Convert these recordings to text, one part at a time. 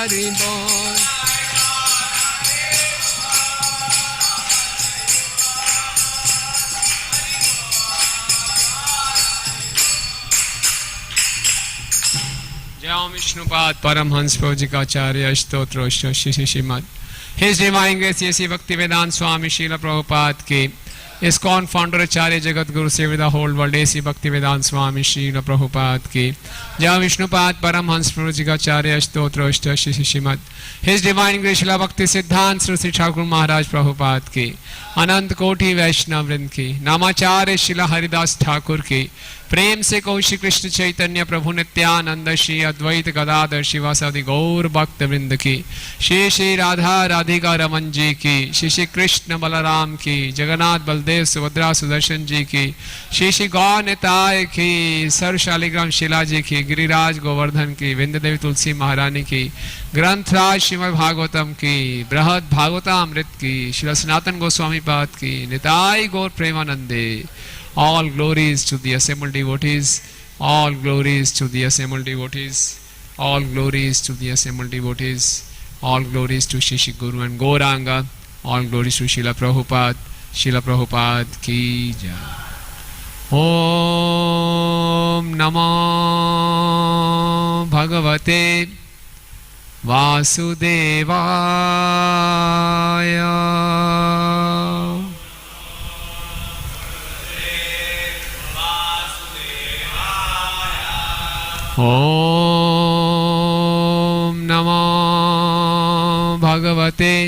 हरि बोल। जय विष्णुपाद परमहंस प्रभुजीकाचार्य स्तोत्र Shri Shrimad His Divine Grace C.S.C. Bhaktivedanta Swami Srila Prabhupada की ISKCON founder Acharya Jagat Guru save the whole world A.C. Bhaktivedanta Swami Srila Prabhupada की जय विष्णुपाद परमहंस प्रभुजीकाचार्य स्तोत्र Shri Shrimad His Divine Grace Srila Bhakti सिद्धांत श्री ठाकुर महाराज प्रभुपाद की अनंत कोटि वैष्णव वृंद की नामाचार्य श्रीला हरिदास ठाकुर की प्रेम से कहो श्री कृष्ण चैतन्य प्रभु नित्यानंद श्री अद्वैत गदाधर शिवासादि गौर भक्त वृंद की श्री श्री राधा राधिका रमन जी की श्री श्री कृष्ण बलराम की जगन्नाथ बलदेव सुभद्रा सुदर्शन जी की श्री श्री गौ निताय की सर शालिग्राम शिला जी की गिरिराज गोवर्धन की विंध्य देवी तुलसी महारानी की ग्रंथराज श्रीमद् भागवतम की बृहद भागवतामृत की श्री सनातन गोस्वामी पाद की निताय गौर प्रेमानंदे। All glories to the assembled devotees, all glories to the assembled devotees, all glories to the assembled devotees, all glories to Shri Guru and Gauranga, all glories to Srila Prabhupada ki jai. Om Namo Bhagavate Vasudevaya. Om Namo Bhagavate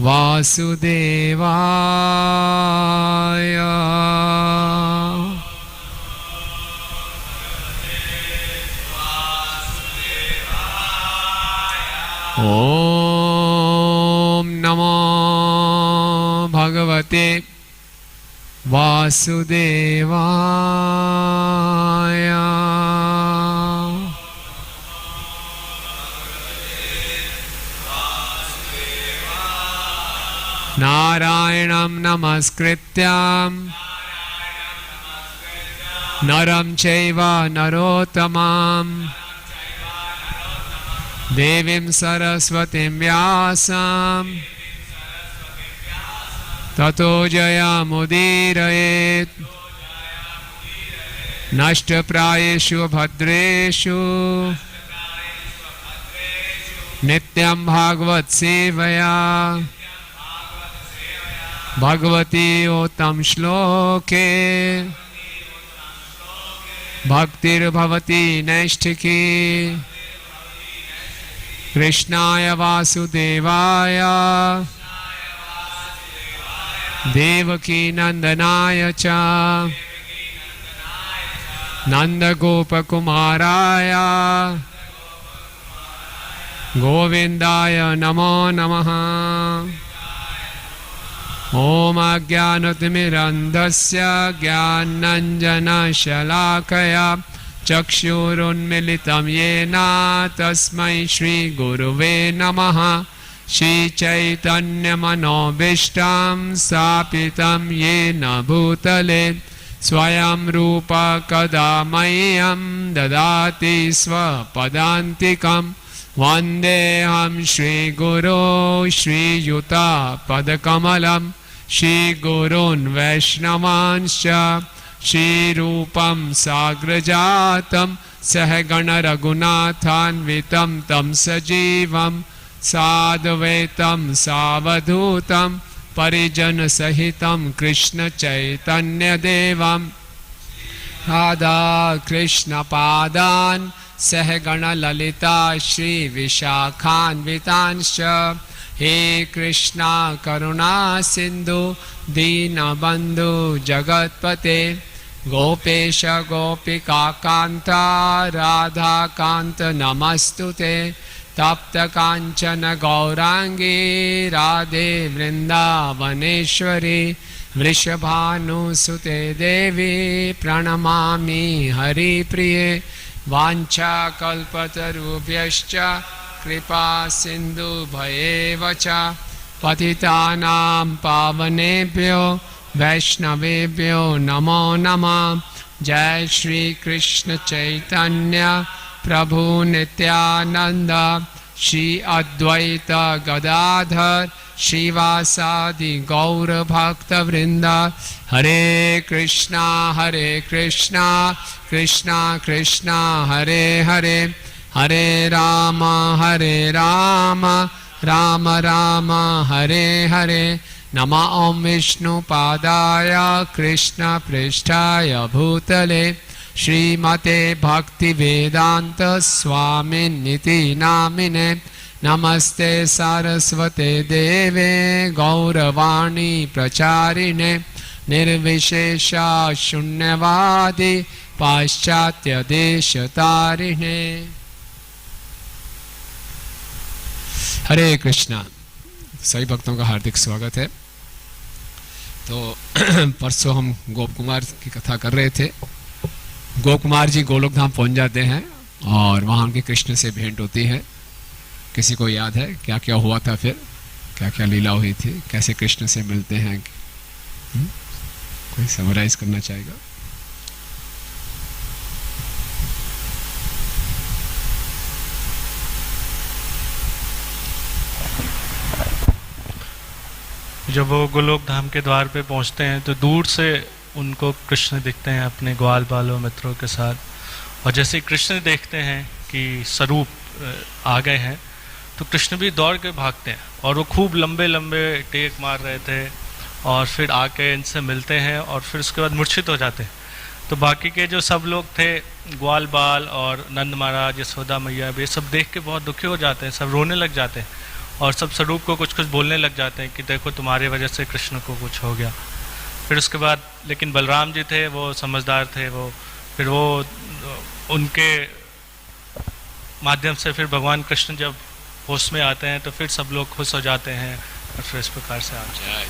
Vasudevaya. Om Namo Bhagavate Vasudevaya. Narayanam namaskrityam naram chaiva narottamam devim saraswatim vyasam tato jayamudirayet nashtaprayeshu bhadreshu nityam bhagavad sevaya Bhagwati उत्तम श्लोके भक्तिर्भवती नैष्ठिकी कृष्णाय वासुदेवाय देवकी नंदनाय च नंदगोपकुमाराय गोविंदाय नमो नमः। ओम अज्ञानतिमिरन्धस्य ज्ञानाञ्जनशलाकया चक्षुरुन्मीलितं येन तस्मै श्रीगुरुवे नमः। श्रीचैतन्यमनोभीष्टं स्थापितं येन भूतले स्वयं रूप कदा मह्यं ददाति स्वपदान्तिकं वन्देऽहं श्रीगुरो श्रीयुतापदकमलं श्रीगुरून् वैष्णवांश्च श्रीरूपं साग्रजातं सहगणरघुनाथान्वितं तं सजीवं साद्वैतं सावधूतं परिजनसहितं कृष्णचैतन्यदेवं राधाकृष्णपादान् सहगणललिता श्रीविशाखान्वितांश्च हे कृष्णा करुणा सिन्धु दीनबन्धु जगत्पते गोपेश गोपिकान्त राधाकान्त नमस्तुते तप्त कांचन गौरांगी राधे वृंदावनेश्वरी वृषभानुसुते देवी प्रणमामि हरिप्रिये वाञ्छाकल्पतरुभ्यश्च कृपा सिन्धुभयेव च पतितानां पावनेभ्यो वैष्णवेभ्यो नमो नमः। जय श्री कृष्ण चैतन्य प्रभु नित्यानंद श्री अद्वैत गदाधर श्रीवासादि गौर भक्त वृंद। हरे कृष्णा कृष्णा कृष्णा हरे हरे, हरे राम राम राम हरे हरे। नमः ओं विष्णुपादाय कृष्ण पृष्ठाय भूतले श्रीमते भक्ति वेदांत स्वामिनिति नामिने। नमस्ते सरस्वते देवे गौरवाणी प्रचारिणे निर्विशेष शून्यवादी पाश्चात्य देश तारिणे। हरे कृष्णा। सभी भक्तों का हार्दिक स्वागत है। तो परसों हम गोप कुमार की कथा कर रहे थे। गोप कुमार जी गोलोक धाम पहुंच जाते हैं और वहाँ उनके कृष्ण से भेंट होती है। किसी को याद है क्या क्या हुआ था, फिर क्या क्या लीला हुई थी, कैसे कृष्ण से मिलते हैं? कोई समराइज करना चाहेगा? जब वो गोलोक धाम के द्वार पे पहुंचते हैं तो दूर से उनको कृष्ण दिखते हैं अपने ग्वाल बालों मित्रों के साथ। और जैसे ही कृष्ण देखते हैं कि स्वरूप आ गए हैं तो कृष्ण भी दौड़ के भागते हैं और वो खूब लंबे लंबे टेक मार रहे थे और फिर आके इनसे मिलते हैं और फिर उसके बाद मूर्छित हो जाते हैं। तो बाकी के जो सब लोग थे, ग्वाल बाल और नंद महाराज, यशोदा मैया, ये सब देख के बहुत दुखी हो जाते हैं, सब रोने लग जाते हैं और सब स्वरूप को कुछ कुछ बोलने लग जाते हैं कि देखो तुम्हारी वजह से कृष्ण को कुछ हो गया। फिर उसके बाद लेकिन बलराम जी थे, वो समझदार थे, फिर वो उनके माध्यम से फिर भगवान कृष्ण जब होश में आते हैं तो फिर सब लोग खुश हो जाते हैं और फिर इस प्रकार से आते हैं।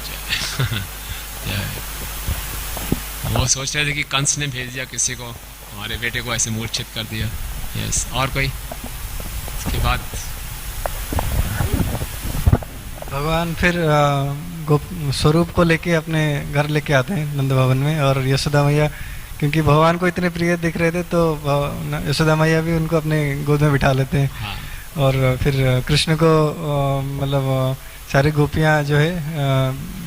वो सोच रहे थे कि कंस ने भेज दिया किसी को, हमारे बेटे को ऐसे मूर्छित कर दिया। यस, और कोई इसके बाद भगवान फिर स्वरूप को लेके अपने घर लेके आते हैं नंद भवन में। और यशोदा मैया क्योंकि भगवान को इतने प्रिय दिख रहे थे तो यशोदा मैया भी उनको अपने गोद में बिठा लेते हैं। हाँ। और फिर कृष्ण को मतलब सारी गोपियाँ जो है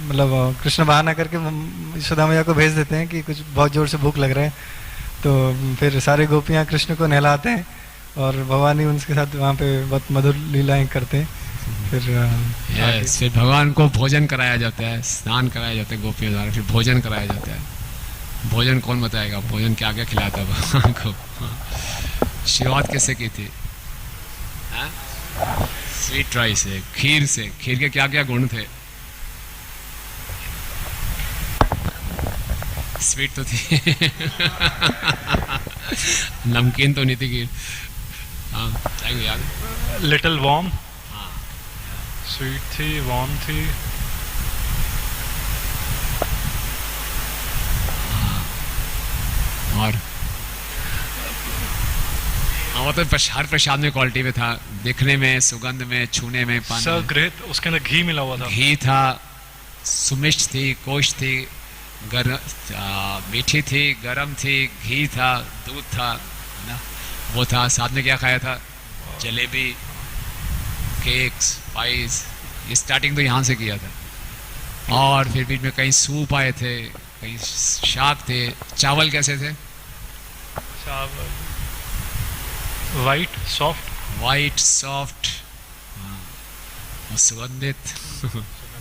मतलब कृष्ण बहाना करके यशोदा मैया को भेज देते हैं कि कुछ बहुत ज़ोर से भूख लग रहा है। तो फिर सारी गोपियाँ कृष्ण को नहलाते हैं और भगवान ही उनके साथ वहाँ पे बहुत मधुर लीलाएं करते हैं। फिर भगवान को भोजन कराया जाता है, स्नान कराया जाता है गोपियों द्वारा, फिर भोजन कराया जाता है। भोजन कौन बताएगा? भोजन क्या क्या खिलाता है भगवान को? शुरुआत कैसे की थी? स्वीट राइस से, खीर से। खीर के क्या क्या गुण थे? स्वीट तो थी नमकीन तो नहीं थी खीर। हाँ, याद लिटिल वार्म। स्वीट थी, वार्म थी। और वो तो हर प्रसाद में क्वालिटी में था, दिखने में, सुगंध में, छूने में, पानी सब ग्रेट। उसके अंदर घी मिला हुआ था। घी था, सुमिष्ट थी, कोश थी, मीठी थी, गरम थी, घी था, दूध था ना, वो था। साथ में क्या खाया था? Jalebi, cakes, price. ये स्टार्टिंग तो यहाँ से किया था। और फिर बीच में कहीं सूप आए थे, कहीं शाक थे। चावल कैसे थे? चावल वाइट सॉफ्ट और सुगंधित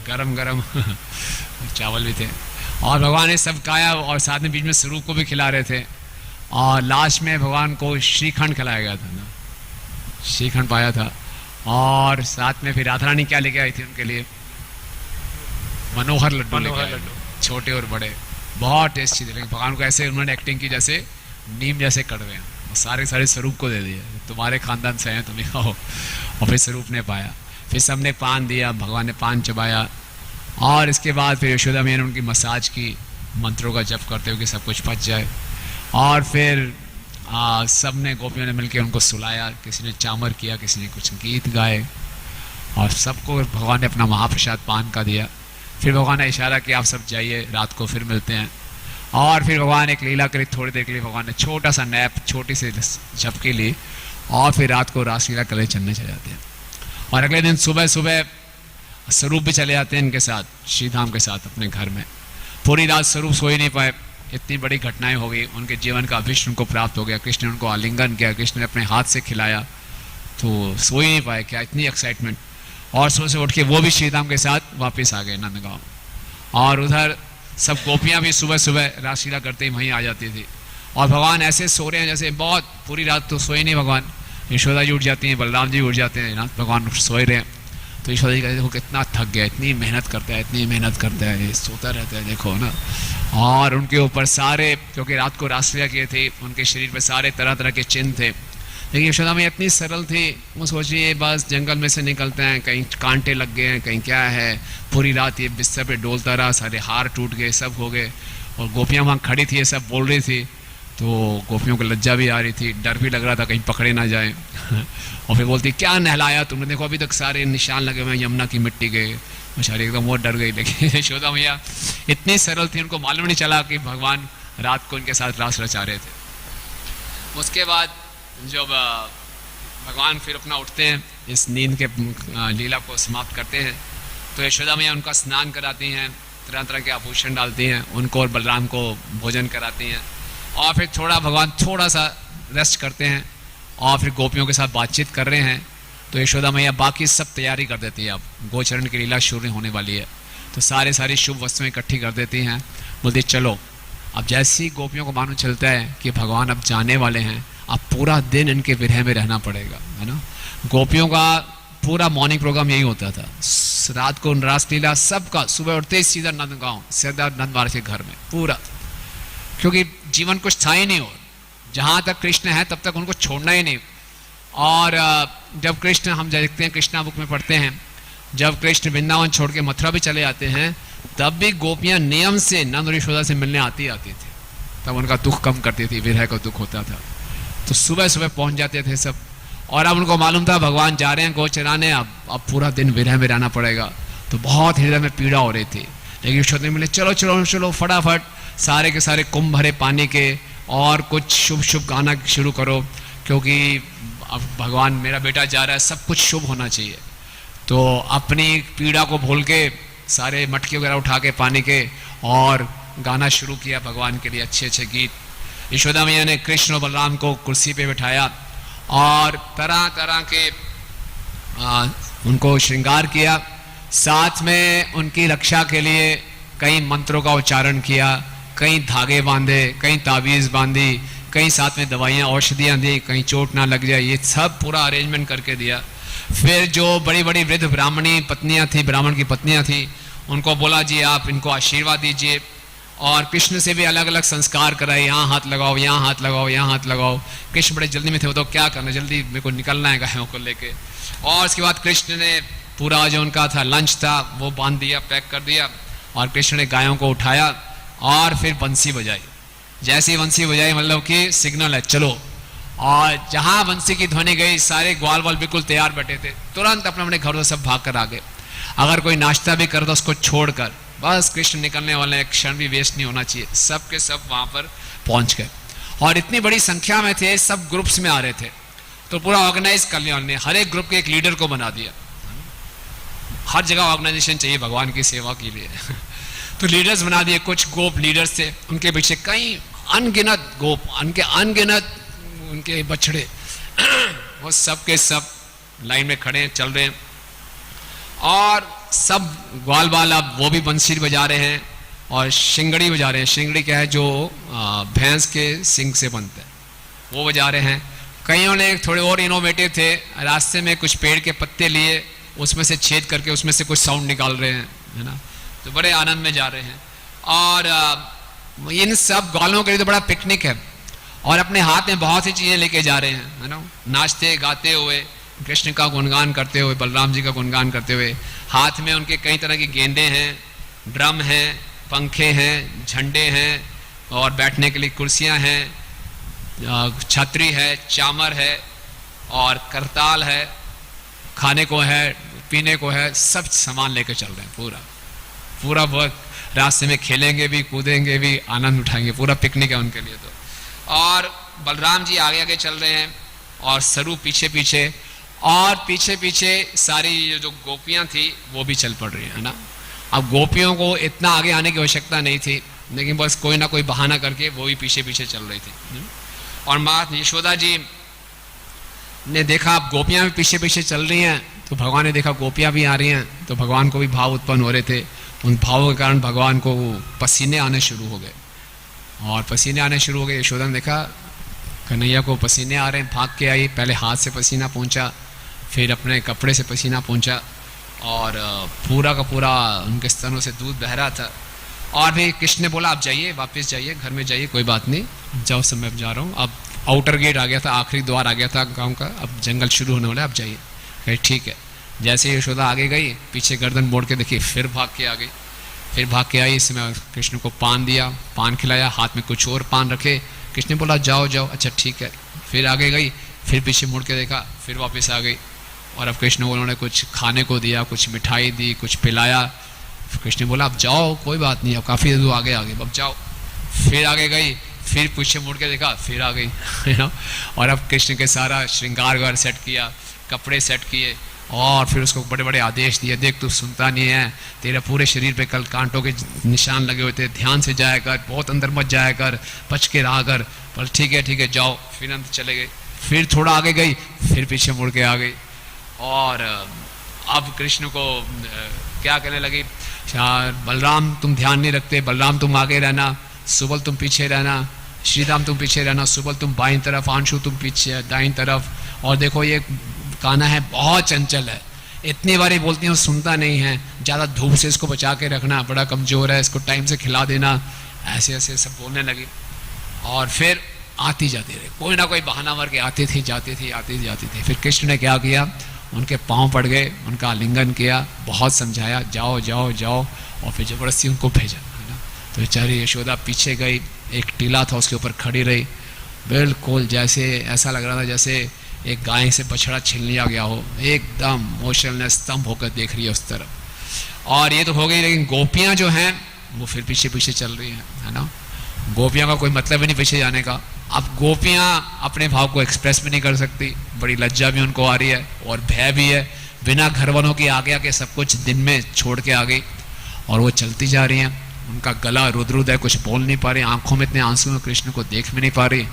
गरम गरम चावल भी थे। और भगवान ने सब खाया और साथ में बीच में स्वरूप को भी खिला रहे थे। और लास्ट में भगवान को श्रीखंड खिलाया गया था ना, श्रीखंड पाया था। और साथ में फिर राधा रानी क्या लेके आई थी उनके लिए? मनोहर लड्डू, छोटे और बड़े, बहुत टेस्टी थे। लेकिन भगवान को ऐसे उन्होंने एक्टिंग की जैसे नीम जैसे कड़वे हैं। सारे स्वरूप को दे दिए, तुम्हारे खानदान से हैं, तुम ही खाओ। और फिर स्वरूप ने पाया, फिर सबने पान दिया, भगवान ने पान चबाया। और इसके बाद फिर यशोदा मैया ने उनकी मसाज की, मंत्रों का जप करते हुए कि सब कुछ पच जाए। और फिर सब ने, गोपियों ने मिलकर उनको सुलाया, किसी ने चामर किया, किसी ने कुछ गीत गाए और सबको भगवान ने अपना महाप्रसाद पान का दिया। फिर भगवान ने इशारा किया आप सब जाइए, रात को फिर मिलते हैं। और फिर भगवान एक लीला करी, थोड़ी देर के लिए भगवान ने छोटा सा नैप, छोटी सी झपकी ली और फिर रात को रासलीला करने चलने चले जाते हैं। और अगले दिन सुबह सुबह स्वरूप भी चले जाते हैं इनके साथ, श्रीधाम के साथ अपने घर में। पूरी रात स्वरूप सो ही नहीं पाए, इतनी बड़ी घटनाएं हो गई, उनके जीवन का अभिष्ट उनको प्राप्त हो गया, कृष्ण ने उनको आलिंगन किया, कृष्ण ने अपने हाथ से खिलाया, तो सो ही नहीं पाए, क्या इतनी एक्साइटमेंट। और सुबह से उठ के वो भी श्रीधाम के साथ वापस आ गए नंदगांव। और उधर सब गोपियाँ भी सुबह सुबह रासलीला करते ही वहीं आ जाती थी। और भगवान ऐसे सो रहे हैं जैसे बहुत पूरी रात तो सोए नहीं भगवान। यशोदा जी उठ जाती हैं, बलराम जी उठ जाते हैं, ना भगवान सोए रहे हैं। तो यशोदा जी कहते हैं वो कितना थक गया, इतनी मेहनत करता है, इतनी मेहनत करता है, सोता रहता है देखो ना। और उनके ऊपर सारे, क्योंकि रात को रासलीला किए थे, उनके शरीर पर सारे तरह तरह के चिन्ह थे। लेकिन यशोदा मैया इतनी सरल थी, वो सोच रही है बस जंगल में से निकलते हैं, कहीं कांटे लग गए हैं, कहीं क्या है। पूरी रात ये बिस्तर पे डोलता रहा, सारे हार टूट गए, सब हो गए। और गोपियाँ वहाँ खड़ी थी, ये सब बोल रही थी, तो गोपियों को लज्जा भी आ रही थी, डर भी लग रहा था कहीं पकड़े ना जाए। और फिर बोलती क्या नहलाया तुमने, देखो अभी तक सारे निशान लगे हुए हैं यमुना की मिट्टी के। बेचारी एकदम वो डर गई। लेकिन यशोदा मैया इतनी सरल थी, उनको मालूम नहीं चला कि भगवान रात को उनके साथ रास रचा रहे थे। उसके बाद जब भगवान फिर अपना उठते हैं, इस नींद के लीला को समाप्त करते हैं, तो यशोदा मैया उनका स्नान कराती हैं, तरह तरह के आभूषण डालती हैं, उनको और बलराम को भोजन कराती हैं। और फिर भगवान थोड़ा सा रेस्ट करते हैं और फिर गोपियों के साथ बातचीत कर रहे हैं। तो यशोदा मैया बाकी सब तैयारी कर देती है, अब गोचरण की लीला शुरू होने वाली है, तो सारी शुभ वस्तुएं इकट्ठी कर देती हैं। बोलती चलो, अब जैसी गोपियों को मालूम चलता है कि भगवान अब जाने वाले हैं, अब पूरा दिन इनके विरह में रहना पड़ेगा, है ना। गोपियों का पूरा मॉर्निंग प्रोग्राम यही होता था, रात को रासलीला सबका, सुबह उठते ही सीधा नंदगांव, सीधा नंद महाराज के घर में पूरा, क्योंकि जीवन कुछ था ही नहीं। और जहाँ तक कृष्ण है तब तक उनको छोड़ना ही नहीं। और जब कृष्ण, हम देखते हैं कृष्णा बुक में पढ़ते हैं, जब कृष्ण वृंदावन छोड़ के मथुरा भी चले जाते हैं, तब भी गोपियाँ नियम से नंद और यशोदा से मिलने आती थी, तब उनका दुख कम करती थी, विरह का दुख होता था, तो सुबह सुबह पहुँच जाते थे सब। और अब उनको मालूम था भगवान जा रहे हैं गो चराने, अब पूरा दिन विरह में रहना पड़ेगा, तो बहुत हृदय में पीड़ा हो रही थी। लेकिन यशोदा मिले, चलो चलो चलो फटाफट सारे के सारे कुंभ भरे पानी के, और कुछ शुभ शुभ गाना शुरू करो, क्योंकि अब भगवान मेरा बेटा जा रहा है, सब कुछ शुभ होना चाहिए। तो अपनी पीड़ा को भूल के सारे मटके वगैरह उठा के पानी के, और गाना शुरू किया भगवान के लिए अच्छे अच्छे गीत। यशोदा मैया ने कृष्ण और बलराम को कुर्सी पे बिठाया और तरह तरह के उनको श्रृंगार किया, साथ में उनकी रक्षा के लिए कई मंत्रों का उच्चारण किया, कई धागे बांधे, कई ताबीज़ बांधी, कई साथ में दवाइयाँ औषधियाँ दी, कहीं चोट ना लग जाए, ये सब पूरा अरेंजमेंट करके दिया। फिर जो बड़ी बड़ी वृद्ध ब्राह्मणी पत्नियाँ थी, ब्राह्मण की पत्नियाँ थी, उनको बोला जी आप इनको आशीर्वाद दीजिए। और कृष्ण से भी अलग अलग संस्कार कराए, यहाँ हाथ लगाओ, यहाँ हाथ लगाओ, यहाँ हाथ लगाओ। कृष्ण बड़े जल्दी में थे, वो तो क्या करना, जल्दी मेरे को निकलना है गायों को लेके। और उसके बाद कृष्ण ने पूरा जो उनका था लंच था वो बांध दिया, पैक कर दिया, और कृष्ण ने गायों को उठाया और फिर बंसी बजाई। जैसे ही बंसी बजाई मतलब कि सिग्नल है चलो, और जहाँ बंसी की ध्वनि गई सारे ग्वाल वाल बिल्कुल तैयार बैठे थे, तुरंत अपने अपने घरों से सब भाग कर आ गए। अगर कोई नाश्ता भी कर दो उसको छोड़कर, बस कृष्ण निकलने वाले, एक क्षण भी वेस्ट नहीं होना चाहिए, सब के सब वहाँ पर पहुँच गए। और इतनी बड़ी संख्या में थे, सब ग्रुप्स में आ रहे थे, तो पूरा ऑर्गेनाइज कर लिया उन्होंने, हर एक ग्रुप के एक लीडर को बना दिया। हर जगह ऑर्गेनाइजेशन चाहिए भगवान की सेवा के लिए तो लीडर्स बना दिए, कुछ गोप लीडर्स थे, उनके पीछे कई अनगिनत गोप, उनके अनगिनत उनके बछड़े वो सब के सब लाइन में खड़े हैं, चल रहे हैं। और सब ग्वाल बाल अब वो भी बंसी बजा रहे हैं और शिंगड़ी बजा रहे हैं। शिंगड़ी क्या है, जो भैंस के सिंग से बनता है, वो बजा रहे हैं। कईयों ने थोड़े और इनोवेटिव थे, रास्ते में कुछ पेड़ के पत्ते लिए, उसमें से छेद करके उसमें से कुछ साउंड निकाल रहे हैं, है ना, तो बड़े आनंद में जा रहे हैं। और इन सब ग्वालों के लिए तो बड़ा पिकनिक है, और अपने हाथ में बहुत सी चीज़ें लेके जा रहे हैं, है ना, नाचते गाते हुए, कृष्ण का गुणगान करते हुए, बलराम जी का गुणगान करते हुए। हाथ में उनके कई तरह की गेंदे हैं, ड्रम हैं, पंखे हैं, झंडे हैं, और बैठने के लिए कुर्सियां हैं, छतरी है, चामर है, और करताल है, खाने को है, पीने को है, सब सामान लेकर चल रहे हैं। पूरा पूरा वक्त रास्ते में खेलेंगे भी, कूदेंगे भी, आनंद उठाएंगे, पूरा पिकनिक है उनके लिए तो। और बलराम जी आगे आगे चल रहे हैं, और स्वरूप पीछे पीछे, और पीछे पीछे सारी जो गोपियां थी वो भी चल पड़ रही है ना। अब गोपियों को इतना आगे आने की आवश्यकता नहीं थी, लेकिन बस कोई ना कोई बहाना करके वो भी पीछे पीछे चल रही थी। और माँ यशोदा जी ने देखा अब गोपियां भी पीछे पीछे चल रही हैं, तो भगवान ने देखा गोपियां भी आ रही हैं, तो भगवान को भी भाव उत्पन्न हो रहे थे। उन भावों के कारण भगवान को पसीने आने शुरू हो गए, और पसीने आने शुरू हो गए। यशोदा ने देखा कन्हैया को पसीने आ रहे हैं, भाग के आई, पहले हाथ से पसीना पहुंचा, फिर अपने कपड़े से पसीना पहुंचा, और पूरा का पूरा उनके स्तनों से दूध बह रहा था। और भी कृष्ण ने बोला आप जाइए, वापस जाइए, घर में जाइए, कोई बात नहीं, जाओ समय अब जा रहा हूँ। अब आउटर गेट आ गया था, आखिरी द्वार आ गया था गांव का, अब जंगल शुरू होने वाला है, अब जाइए। कहे ठीक है। जैसे यशोदा आगे गई, पीछे गर्दन मोड़ के देखी, फिर भाग के आ गई, फिर भाग के आई। इसमें कृष्ण को पान दिया, पान खिलाया, हाथ में कुछ और पान रखे। कृष्ण ने बोला जाओ जाओ, अच्छा ठीक है। फिर आगे गई, फिर पीछे मुड़ के देखा, फिर वापस आ गई। और अब कृष्ण को उन्होंने कुछ खाने को दिया, कुछ मिठाई दी, कुछ पिलाया। कृष्ण ने बोला अब जाओ, कोई बात नहीं, अब काफ़ी दूर आगे आ गए, अब जाओ। फिर आगे गई, फिर पीछे मुड़ के देखा, फिर आ गई, है ना। और अब कृष्ण के सारा श्रृंगार वार सेट किया, कपड़े सेट किए, और फिर उसको बड़े बड़े आदेश दिए, देख तू सुनता नहीं है, तेरे पूरे शरीर पे कल कांटों के निशान लगे हुए थे, ध्यान से जाया कर, बहुत अंदर मत जाया कर, बच के रहा कर। पर ठीक है जाओ। फिर अंदर चले गए, फिर थोड़ा आगे गई, फिर पीछे मुड़ के आ गई। और अब कृष्ण को क्या कहने लगी, बलराम तुम ध्यान नहीं रखते, बलराम तुम आगे रहना, सुबल तुम पीछे रहना, श्रीराम तुम पीछे रहना, सुबल तुम बाईं तरफ, आंशु तुम पीछे दाईं तरफ। और देखो ये कान्हा है बहुत चंचल है, इतनी बारी बोलती हूँ सुनता नहीं है, ज़्यादा धूप से इसको बचा के रखना, बड़ा कमज़ोर है, इसको टाइम से खिला देना, ऐसे ऐसे सब बोलने लगी। और फिर आती जाती रही, कोई ना कोई बहाना मार के आती थी जाती थी, आती जाती थी। फिर कृष्ण ने क्या किया, उनके पाँव पड़ गए, उनका आलिंगन किया, बहुत समझाया जाओ जाओ जाओ, और फिर ज़बरदस्ती उनको भेजा, है ना। तो बेचारी यशोदा पीछे गई, एक टीला था उसके ऊपर खड़ी रही, बिल्कुल जैसे ऐसा लग रहा था जैसे एक गाय से बछड़ा छीन लिया गया हो, एकदम मोशनलेस स्तंभ होकर देख रही है उस तरफ। और ये तो हो गई, लेकिन गोपियाँ जो हैं वो फिर पीछे पीछे चल रही हैं, है ना। गोपियाँ का कोई मतलब ही नहीं पीछे जाने का। अब गोपियाँ अपने भाव को एक्सप्रेस भी नहीं कर सकती, बड़ी लज्जा भी उनको आ रही है और भय भी है, बिना घर वालों की आज्ञा के सब कुछ दिन में छोड़ के आ गई, और वो चलती जा रही हैं। उनका गला रुद्र है, कुछ बोल नहीं पा रही, आंखों में इतने आंसू हैं, कृष्ण को देख भी नहीं पा रही,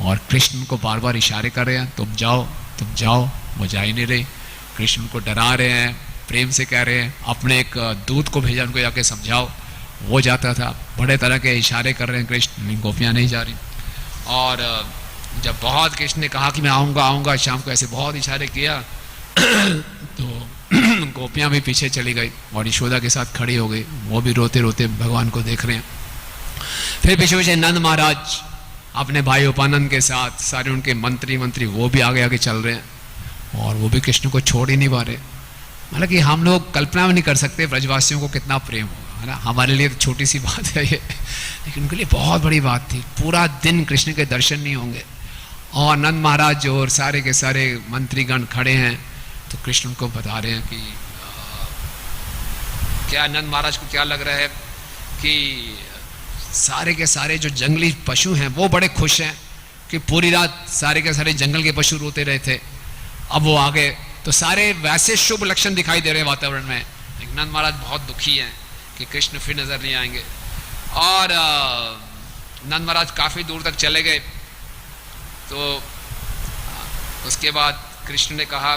और कृष्ण को बार बार इशारे कर रहे हैं तुम जाओ, वो जा ही नहीं रही। कृष्ण उनको डरा रहे हैं, प्रेम से कह रहे हैं, अपने एक दूत को भेजा उनको जाके समझाओ, वो जाता था, बड़े तरह के इशारे कर रहे हैं कृष्ण, लेकिन गोपियाँ नहीं जा रही। और जब बहुत कृष्ण ने कहा कि मैं आऊँगा शाम को, ऐसे बहुत इशारे किया तो गोपियाँ भी पीछे चली गई और यशोदा के साथ खड़ी हो गई, वो भी रोते रोते भगवान को देख रहे हैं। फिर पीछे पीछे नंद महाराज अपने भाई उपानंद के साथ, सारे उनके मंत्री वो भी आगे आगे चल रहे हैं, और वो भी कृष्ण को छोड़ ही नहीं पा रहे। मतलब कि हम लोग कल्पना भी नहीं कर सकते ब्रजवासियों को कितना प्रेम होगा, है ना। हमारे लिए तो छोटी सी बात है ये, लेकिन उनके लिए बहुत बड़ी बात थी। पूरा दिन कृष्ण के दर्शन नहीं होंगे, और नंद महाराज जो और सारे के सारे मंत्रीगण खड़े हैं, तो कृष्ण उनको बता रहे हैं कि क्या नंद महाराज को क्या लग रहा है कि सारे के सारे जो जंगली पशु हैं वो बड़े खुश हैं कि पूरी रात सारे के सारे जंगल के पशु रोते रहे थे, अब वो आ गए, तो सारे वैसे शुभ लक्षण दिखाई दे रहे हैं वातावरण में। लेकिन नंद महाराज बहुत दुखी हैं कि कृष्ण फिर नजर नहीं आएंगे। और नंद महाराज काफी दूर तक चले गए, तो उसके बाद कृष्ण ने कहा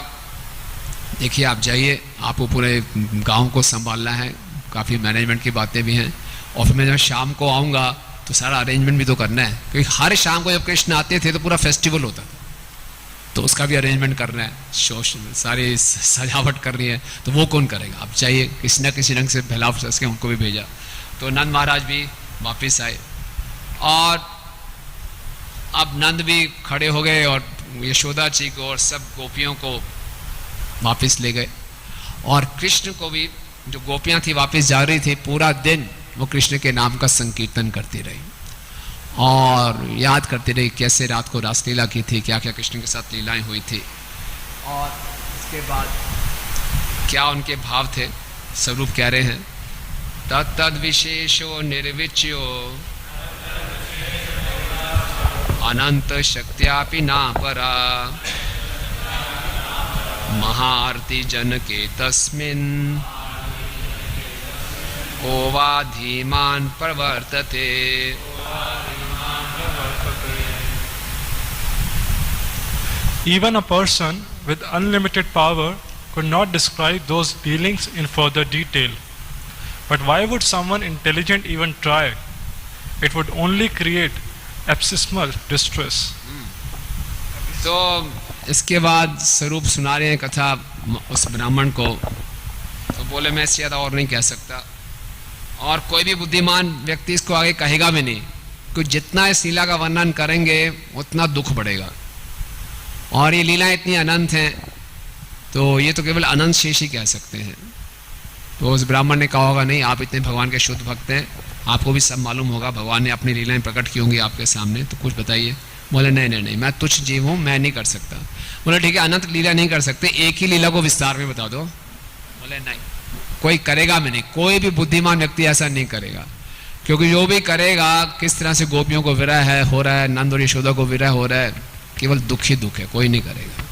देखिए आप जाइए, आपको पूरे गांव को संभालना है, काफ़ी मैनेजमेंट की बातें भी हैं, और फिर मैं जब शाम को आऊँगा तो सारा अरेंजमेंट भी तो करना है, क्योंकि हर शाम को जब कृष्ण आते थे तो पूरा फेस्टिवल होता था, तो उसका भी अरेंजमेंट करना है, सारी सजावट करनी है, तो वो कौन करेगा, आप चाहिए किसी न किसी रंग से फैलाव सके, उनको भी भेजा। तो नंद महाराज भी वापस आए, और अब नंद भी खड़े हो गए और यशोदा जी को और सब गोपियों को वापस ले गए, और कृष्ण को भी, जो गोपियां थी वापस जा रही थी, पूरा दिन वो कृष्ण के नाम का संकीर्तन करती रही और याद करती रही कैसे रात को रासलीला की थी, क्या क्या कृष्ण के साथ लीलाएं हुई थी, और इसके बाद क्या उनके भाव थे। स्वरूप कह रहे हैं तद विशेषो निर्विच्यो अनंत शक्त्यापि ना परा महारति जनके तस्मिन् को वा धीमान् प्रवर्तते। Even a person with unlimited power could not describe those feelings in further detail. But why would someone intelligent even try? It would only create abysmal distress. तो इसके बाद स्वरूप सुना रहे हैं कथा उस ब्राह्मण को, तो बोले मैं इससे ज़्यादा और नहीं कह सकता, और कोई भी बुद्धिमान व्यक्ति इसको आगे कहेगा भी नहीं, क्योंकि जितना इस लीला का वर्णन करेंगे उतना दुख बढ़ेगा, और ये लीला इतनी अनंत हैं, तो ये तो केवल अनंत शेष ही कह सकते हैं। तो उस ब्राह्मण ने कहा होगा नहीं, आप इतने भगवान के शुद्ध भक्त हैं, आपको भी सब मालूम होगा, भगवान ने अपनी लीलाएं प्रकट की होंगी आपके सामने, तो कुछ बताइए। बोले नहीं नहीं नहीं, मैं तुच्छ जीव हूँ, मैं नहीं कर सकता। बोले ठीक है, अनंत लीला नहीं कर सकते, एक ही लीला को विस्तार में बता दो। बोले नहीं, कोई करेगा भी नहीं, कोई भी बुद्धिमान व्यक्ति ऐसा नहीं करेगा, क्योंकि जो भी करेगा, किस तरह से गोपियों को विरह है हो रहा है, नंद और यशोदा को विरह हो रहा है, केवल दुख ही दुख है, कोई नहीं करेगा।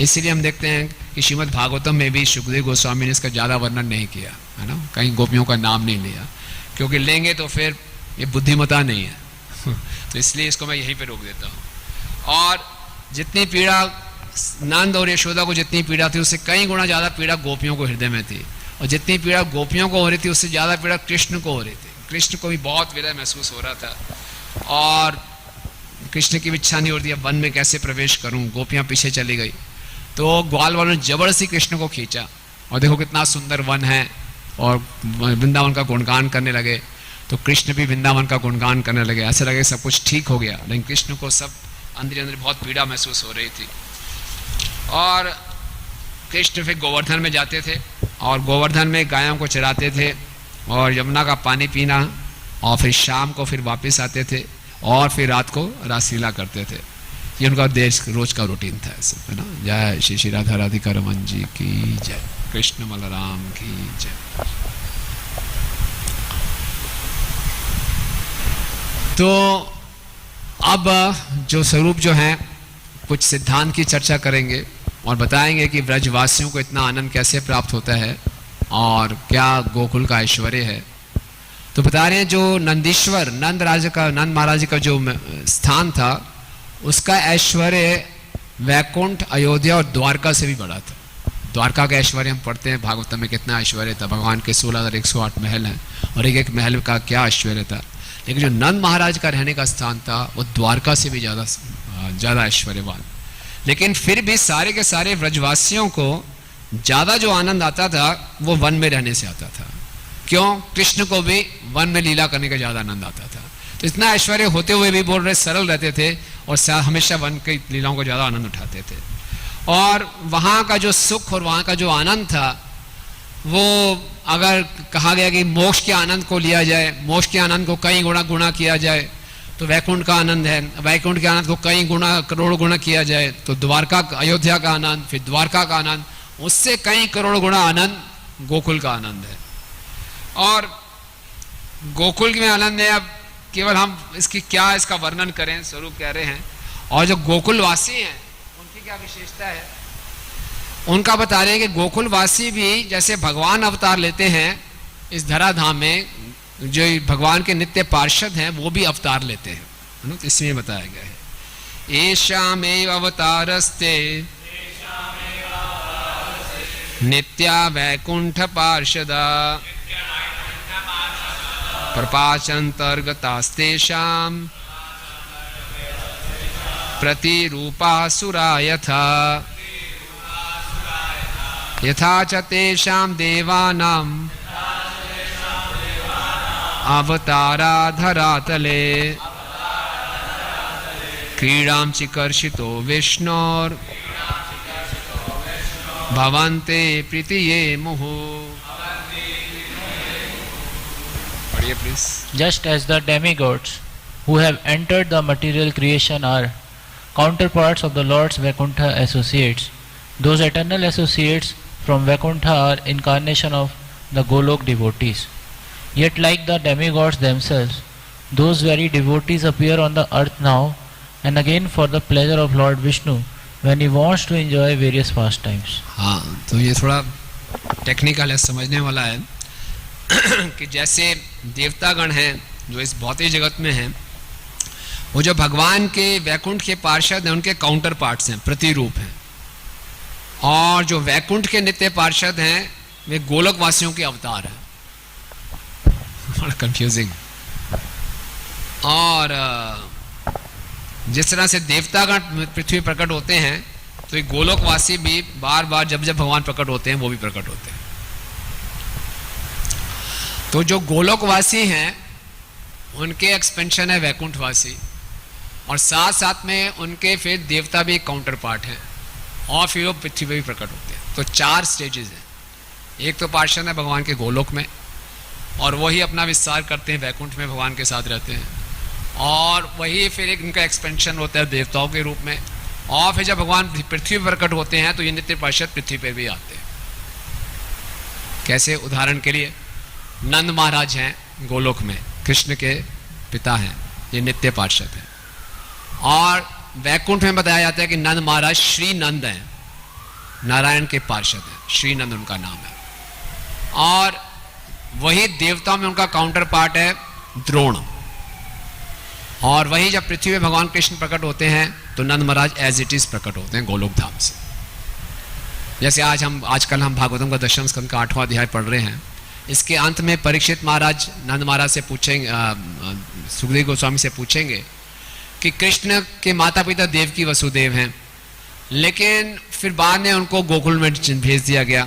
इसीलिए हम देखते हैं कि श्रीमद् भागवतम में भी सुखदेव गोस्वामी ने इसका ज़्यादा वर्णन नहीं किया, है ना, कहीं गोपियों का नाम नहीं लिया, क्योंकि लेंगे तो फिर ये बुद्धिमता नहीं है। तो इसलिए इसको मैं यहीं पे रोक देता हूँ। और जितनी पीड़ा नंद और यशोदा को जितनी पीड़ा थी, उससे कई गुना ज़्यादा पीड़ा गोपियों को हृदय में थी, और जितनी पीड़ा गोपियों को हो रही थी, उससे ज़्यादा पीड़ा कृष्ण को हो रही थी। कृष्ण को भी बहुत विरह महसूस हो रहा था, और कृष्ण की भी इच्छा नहीं होती अब वन में कैसे प्रवेश करूं, गोपियां पीछे चली गई, तो ग्वाल वालों ने जबरदस्ती कृष्ण को खींचा, और देखो कितना सुंदर वन है, और वृंदावन का गुणगान करने लगे। तो कृष्ण भी वृंदावन का गुणगान करने लगे, ऐसा लगे सब कुछ ठीक हो गया, लेकिन कृष्ण को सब अंदर अंदर बहुत पीड़ा महसूस हो रही थी। और कृष्ण फिर गोवर्धन में जाते थे, और गोवर्धन में गायों को चराते थे, और यमुना का पानी पीना, और फिर शाम को फिर वापस आते थे, और फिर रात को रासलीला करते थे। ये उनका देश रोज का रूटीन था, ऐसे, है ना। जय श्री श्री राधा राधिका रमन जी की जय, कृष्ण बलराम की जय। तो अब जो स्वरूप जो है, कुछ सिद्धांत की चर्चा करेंगे और बताएंगे कि ब्रजवासियों को इतना आनंद कैसे प्राप्त होता है और क्या गोकुल का ऐश्वर्य है। तो बता रहे हैं जो नंदीश्वर नंद महाराज का जो स्थान था, उसका ऐश्वर्य वैकुंठ, अयोध्या और द्वारका से भी बड़ा था। द्वारका का ऐश्वर्य हम पढ़ते हैं भागवतम में, कितना ऐश्वर्य था, भगवान के 16,108 महल हैं, और एक एक महल का क्या ऐश्वर्य था। लेकिन जो नंद महाराज का रहने का स्थान था, वो द्वारका से भी ज़्यादा ऐश्वर्यवान। लेकिन फिर भी सारे के सारे व्रजवासियों को ज़्यादा जो आनंद आता था, वो वन में रहने से आता था। क्यों? कृष्ण को भी वन में लीला करने का ज़्यादा आनंद आता था। तो इतना ऐश्वर्य होते हुए भी बोल रहे सरल रहते थे, और हमेशा वन की लीलाओं को ज़्यादा आनंद उठाते थे। और वहाँ का जो सुख और वहाँ का जो आनंद था, वो अगर कहा गया कि मोक्ष के आनंद को लिया जाए, मोक्ष के आनंद को कई गुणा किया जाए, तो वैकुंठ का आनंद है। वैकुंठ के आनंद को कई गुणा, करोड़ गुणा किया जाए तो द्वारका, अयोध्या का आनंद, फिर द्वारका का आनंद, उससे कई करोड़ गुणा आनंद गोकुल का आनंद है। और गोकुल में आनंद है। अब केवल हम इसका वर्णन करें, स्वरूप कह रहे हैं। और जो गोकुलवासी हैं, उनकी क्या विशेषता है, उनका बता रहे हैं कि गोकुलवासी भी जैसे भगवान अवतार लेते हैं इस धराधाम में, जो भगवान के नित्य पार्षद हैं वो भी अवतार लेते हैं, है ना। तो इसमें बताया गया है, एषामेव अवतारस्ते नित्या वैकुंठ पार्षदा प्रपाचंतर्गतास्तेषाम् प्रतिरूपासुरा यथा यथा च तेषां देवानां अवतारा धरातले क्रीडां चिकर्षितो विष्णोर् भवन्ते प्रीतिये मुहुः। पढ़िए please. Just as the demigods who have entered the material creation are counterparts of the Lord's Vaikuntha associates, those eternal associates from Vaikuntha are incarnation of the Golok devotees. Yet like the demigods themselves, those very devotees appear on the earth now and again for the pleasure of Lord Vishnu when he wants to enjoy various pastimes. हाँ, तो ये थोड़ा technical है, समझने वाला है कि जैसे देवतागण हैं जो इस भौतिक जगत में हैं, वो जो भगवान के वैकुंठ के पार्षद हैं उनके काउंटर पार्ट्स हैं, प्रतिरूप हैं, और जो वैकुंठ के नित्य पार्षद हैं वे गोलक वासियों के अवतार हैं। बड़ा कंफ्यूजिंग। और जिस तरह से देवतागण पृथ्वी प्रकट होते हैं, तो ये गोलोकवासी भी बार बार जब जब भगवान प्रकट होते हैं वो भी प्रकट होते हैं। तो जो गोलोकवासी हैं उनके एक्सपेंशन है वैकुंठवासी, और साथ साथ में उनके फिर देवता भी एक काउंटर पार्ट हैं, और फिर वो पृथ्वी पे भी प्रकट होते हैं। तो 4 स्टेजेस हैं। एक तो पार्षद है भगवान के गोलोक में, और वही अपना विस्तार करते हैं वैकुंठ में, भगवान के साथ रहते हैं, और वही फिर एक उनका एक्सपेंशन होता है देवताओं के रूप में, और फिर जब भगवान पृथ्वी पर प्रकट होते हैं तो ये नित्य पार्षद पृथ्वी पर भी आते हैं। कैसे? उदाहरण के लिए नंद महाराज हैं गोलोक में, कृष्ण के पिता हैं, ये नित्य पार्षद हैं। और वैकुंठ में बताया जाता है कि नंद महाराज श्री नंद हैं, नारायण के पार्षद हैं, श्री नंद उनका नाम है। और वही देवताओं में उनका काउंटर पार्ट है द्रोण। और वही जब पृथ्वी में भगवान कृष्ण प्रकट होते हैं तो नंद महाराज एज इट इज प्रकट होते हैं गोलोक धाम से। जैसे आजकल हम भागवतम का 10वें स्कंद का 8वां अध्याय पढ़ रहे हैं। इसके अंत में परीक्षित महाराज नंद महाराज से पूछेंगे, सुखदेव गोस्वामी से पूछेंगे कि कृष्ण के माता पिता देवकी वसुदेव हैं, लेकिन फिर बाद में उनको गोकुल में भेज दिया गया,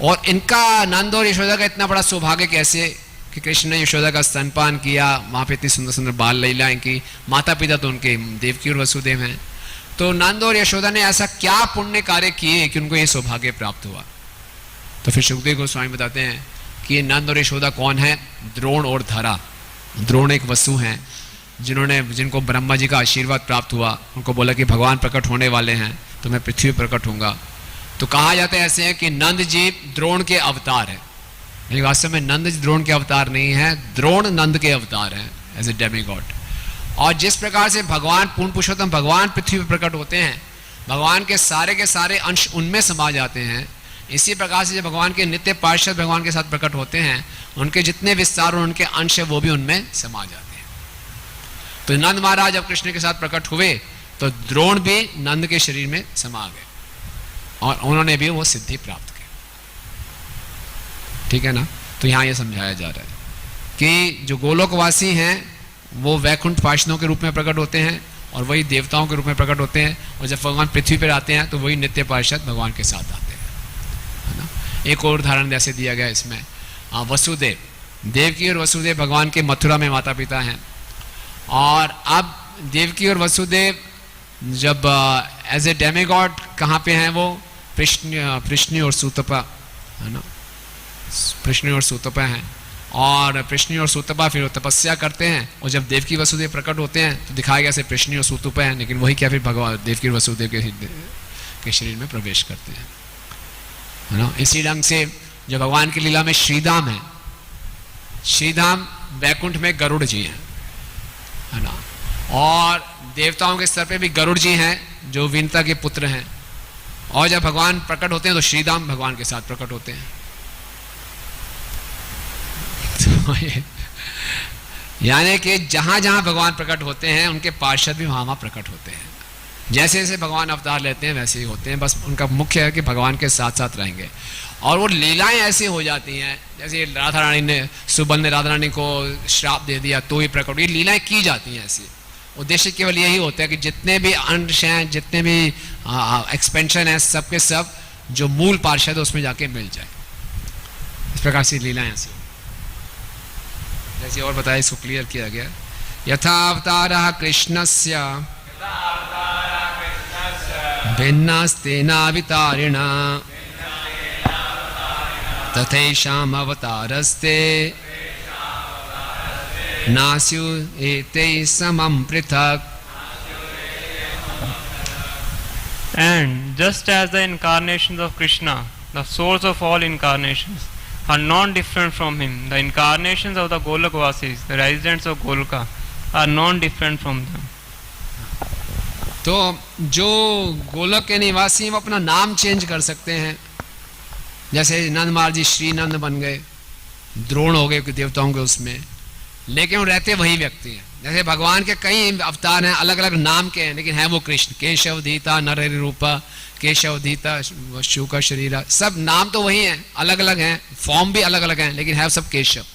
और इनका नंद और यशोदा का इतना बड़ा सौभाग्य कैसे कि कृष्ण ने यशोदा का स्तनपान किया, वहाँ पे इतनी सुंदर सुंदर बाल लीलाएं की, माता पिता तो उनके देवकी और वसुदेव हैं। तो नंद और यशोदा ने ऐसा क्या पुण्य कार्य किए कि उनको ये सौभाग्य प्राप्त हुआ? तो फिर सुखदेव गोस्वामी बताते हैं कि ये नंद और यशोदा कौन है? द्रोण और धरा। द्रोण एक वसु हैं जिनको ब्रह्मा जी का आशीर्वाद प्राप्त हुआ, उनको बोला कि भगवान प्रकट होने वाले हैं तो मैं पृथ्वी पर प्रकट होऊंगा। तो कहा जाता है ऐसे है कि नंद जी द्रोण के अवतार है, लेकिन वास्तव में नंद जी द्रोण के अवतार नहीं है, द्रोण नंद के अवतार हैं एज ए डेमीगॉड। और जिस प्रकार से भगवान पूर्ण पुरुषोत्तम भगवान पृथ्वी पर प्रकट होते हैं, भगवान के सारे अंश उनमें समा जाते हैं, इसी प्रकार से जब भगवान के नित्य पार्षद भगवान के साथ प्रकट होते हैं, उनके जितने विस्तार और उनके अंश है वो भी उनमें समा जाते हैं। तो नंद महाराज जब कृष्ण के साथ प्रकट हुए तो द्रोण भी नंद के शरीर में समा गए, और उन्होंने भी वो सिद्धि प्राप्त की। ठीक है ना? तो यहाँ ये समझाया जा रहा है कि जो गोलोकवासी हैं वो वैकुंठ पार्षदों के रूप में प्रकट होते हैं, और वही देवताओं के रूप में प्रकट होते हैं, और जब भगवान पृथ्वी पर आते हैं तो वही नित्य पार्षद भगवान के साथ आते हैं, है ना? एक और उदाहरण जैसे दिया गया इसमें, वसुदेव, देवकी और वसुदेव भगवान के मथुरा में माता पिता हैं, और अब देवकी और वसुदेव जब एज ए डेमीगॉड कहाँ पे हैं? वो पृष्णी और सूतपा, है ना? पृष्णी और सूतपा हैं, और पृष्णी और सूतपा फिर तपस्या करते हैं, और जब देवकी वसुदेव प्रकट होते हैं तो दिखाया गया से पृष्णी और सूतपा हैं, लेकिन वही क्या फिर भगवान देवकी और वसुदेव के शरीर में प्रवेश करते हैं, है ना? इसी ढंग से जो भगवान की लीला में श्रीधाम है, श्रीधाम वैकुंठ में गरुड़ जी हैं, है ना? और देवताओं के स्तर पे भी गरुड़ जी हैं जो विनता के पुत्र हैं, और जब भगवान प्रकट होते हैं तो श्रीधाम भगवान के साथ प्रकट होते हैं। तो यानी कि जहां जहां भगवान प्रकट होते हैं उनके पार्षद भी वहां प्रकट होते हैं। जैसे जैसे भगवान अवतार लेते हैं वैसे ही होते हैं, बस उनका मुख्य है कि भगवान के साथ साथ रहेंगे। और वो लीलाएं ऐसी हो जाती हैं, जैसे राधा रानी ने, सुबल ने राधा रानी को श्राप दे दिया तो ही प्रकट, ये लीलाएं की जाती हैं ऐसी। उद्देश्य केवल यही होता है कि जितने भी अंश हैं, जितने भी एक्सपेंशन है, सब के सब जो मूल पार्षद है उसमें जाके मिल जाए। इस प्रकार से लीलाएं ऐसी, जैसे और बताया, इसको क्लियर किया गया। यथा अवतारः कृष्णस्य भिन्नास्तेनावतारिणा तथैषाम् अवतारस्ते नास्यु एते समं पृथक्। And just as the incarnations of Krishna, the source of all incarnations, are non-different from him, the incarnations of the Golokvasis, the residents of Goloka, are non-different from them. तो जो गोलक के निवासी हैं वो अपना नाम चेंज कर सकते हैं, जैसे नंद महाराज जी श्री नंद बन गए, द्रोण हो गए देवताओं के उसमें, लेकिन वो रहते वही व्यक्ति हैं। जैसे भगवान के कई अवतार हैं, अलग अलग नाम के हैं, लेकिन है वो कृष्ण। केशव धीता नरहरि रूपा, केशव धीता शिव का शरीर, सब नाम तो वही हैं, अलग अलग हैं, फॉर्म भी अलग अलग हैं, लेकिन है सब केशव।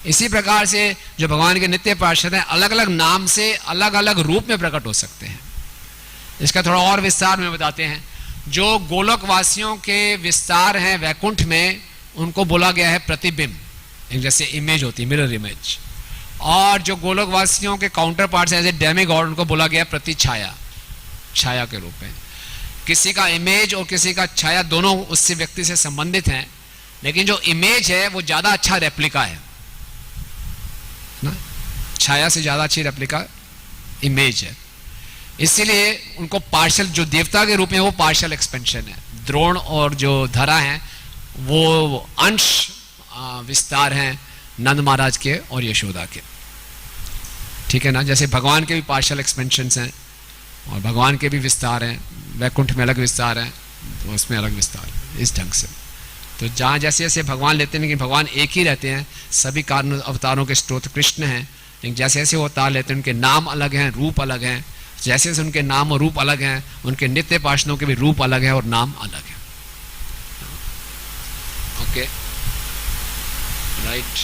इसी प्रकार से जो भगवान के नित्य पार्षद हैं अलग अलग नाम से अलग अलग रूप में प्रकट हो सकते हैं। इसका थोड़ा और विस्तार में बताते हैं। जो गोलोक वासियों के विस्तार हैं वैकुंठ में, उनको बोला गया है प्रतिबिंब, जैसे इमेज होती है मिरर इमेज। और जो गोलोक वासियों के काउंटर पार्ट्स हैं जैसे डेमिगॉड, उनको बोला गया प्रतिछाया, छाया के रूप में। किसी का इमेज और किसी का छाया दोनों उससे व्यक्ति से संबंधित हैं, लेकिन जो इमेज है वो ज्यादा अच्छा रेप्लिका है ना, छाया से ज्यादा अच्छी रेप्लिका इमेज है। इसीलिए उनको पार्शल, जो देवता के रूप में वो पार्शल एक्सपेंशन है। द्रोण और जो धरा है वो अंश विस्तार हैं नंद महाराज के और यशोदा के, ठीक है ना। जैसे भगवान के भी पार्शल एक्सपेंशन हैं और भगवान के भी विस्तार हैं, वैकुंठ में अलग विस्तार हैं तो उसमें अलग विस्तार है, इस ढंग से। तो जहाँ जैसे जैसे भगवान लेते हैं, लेकिन भगवान एक ही रहते हैं, सभी कारण अवतारों के स्रोत कृष्ण हैं, लेकिन जैसे जैसे वो अवतार लेते हैं उनके नाम अलग हैं, रूप अलग हैं। जैसे जैसे उनके नाम और रूप अलग हैं, उनके नित्य पार्षदों के भी रूप अलग है और नाम अलग है। Okay, right.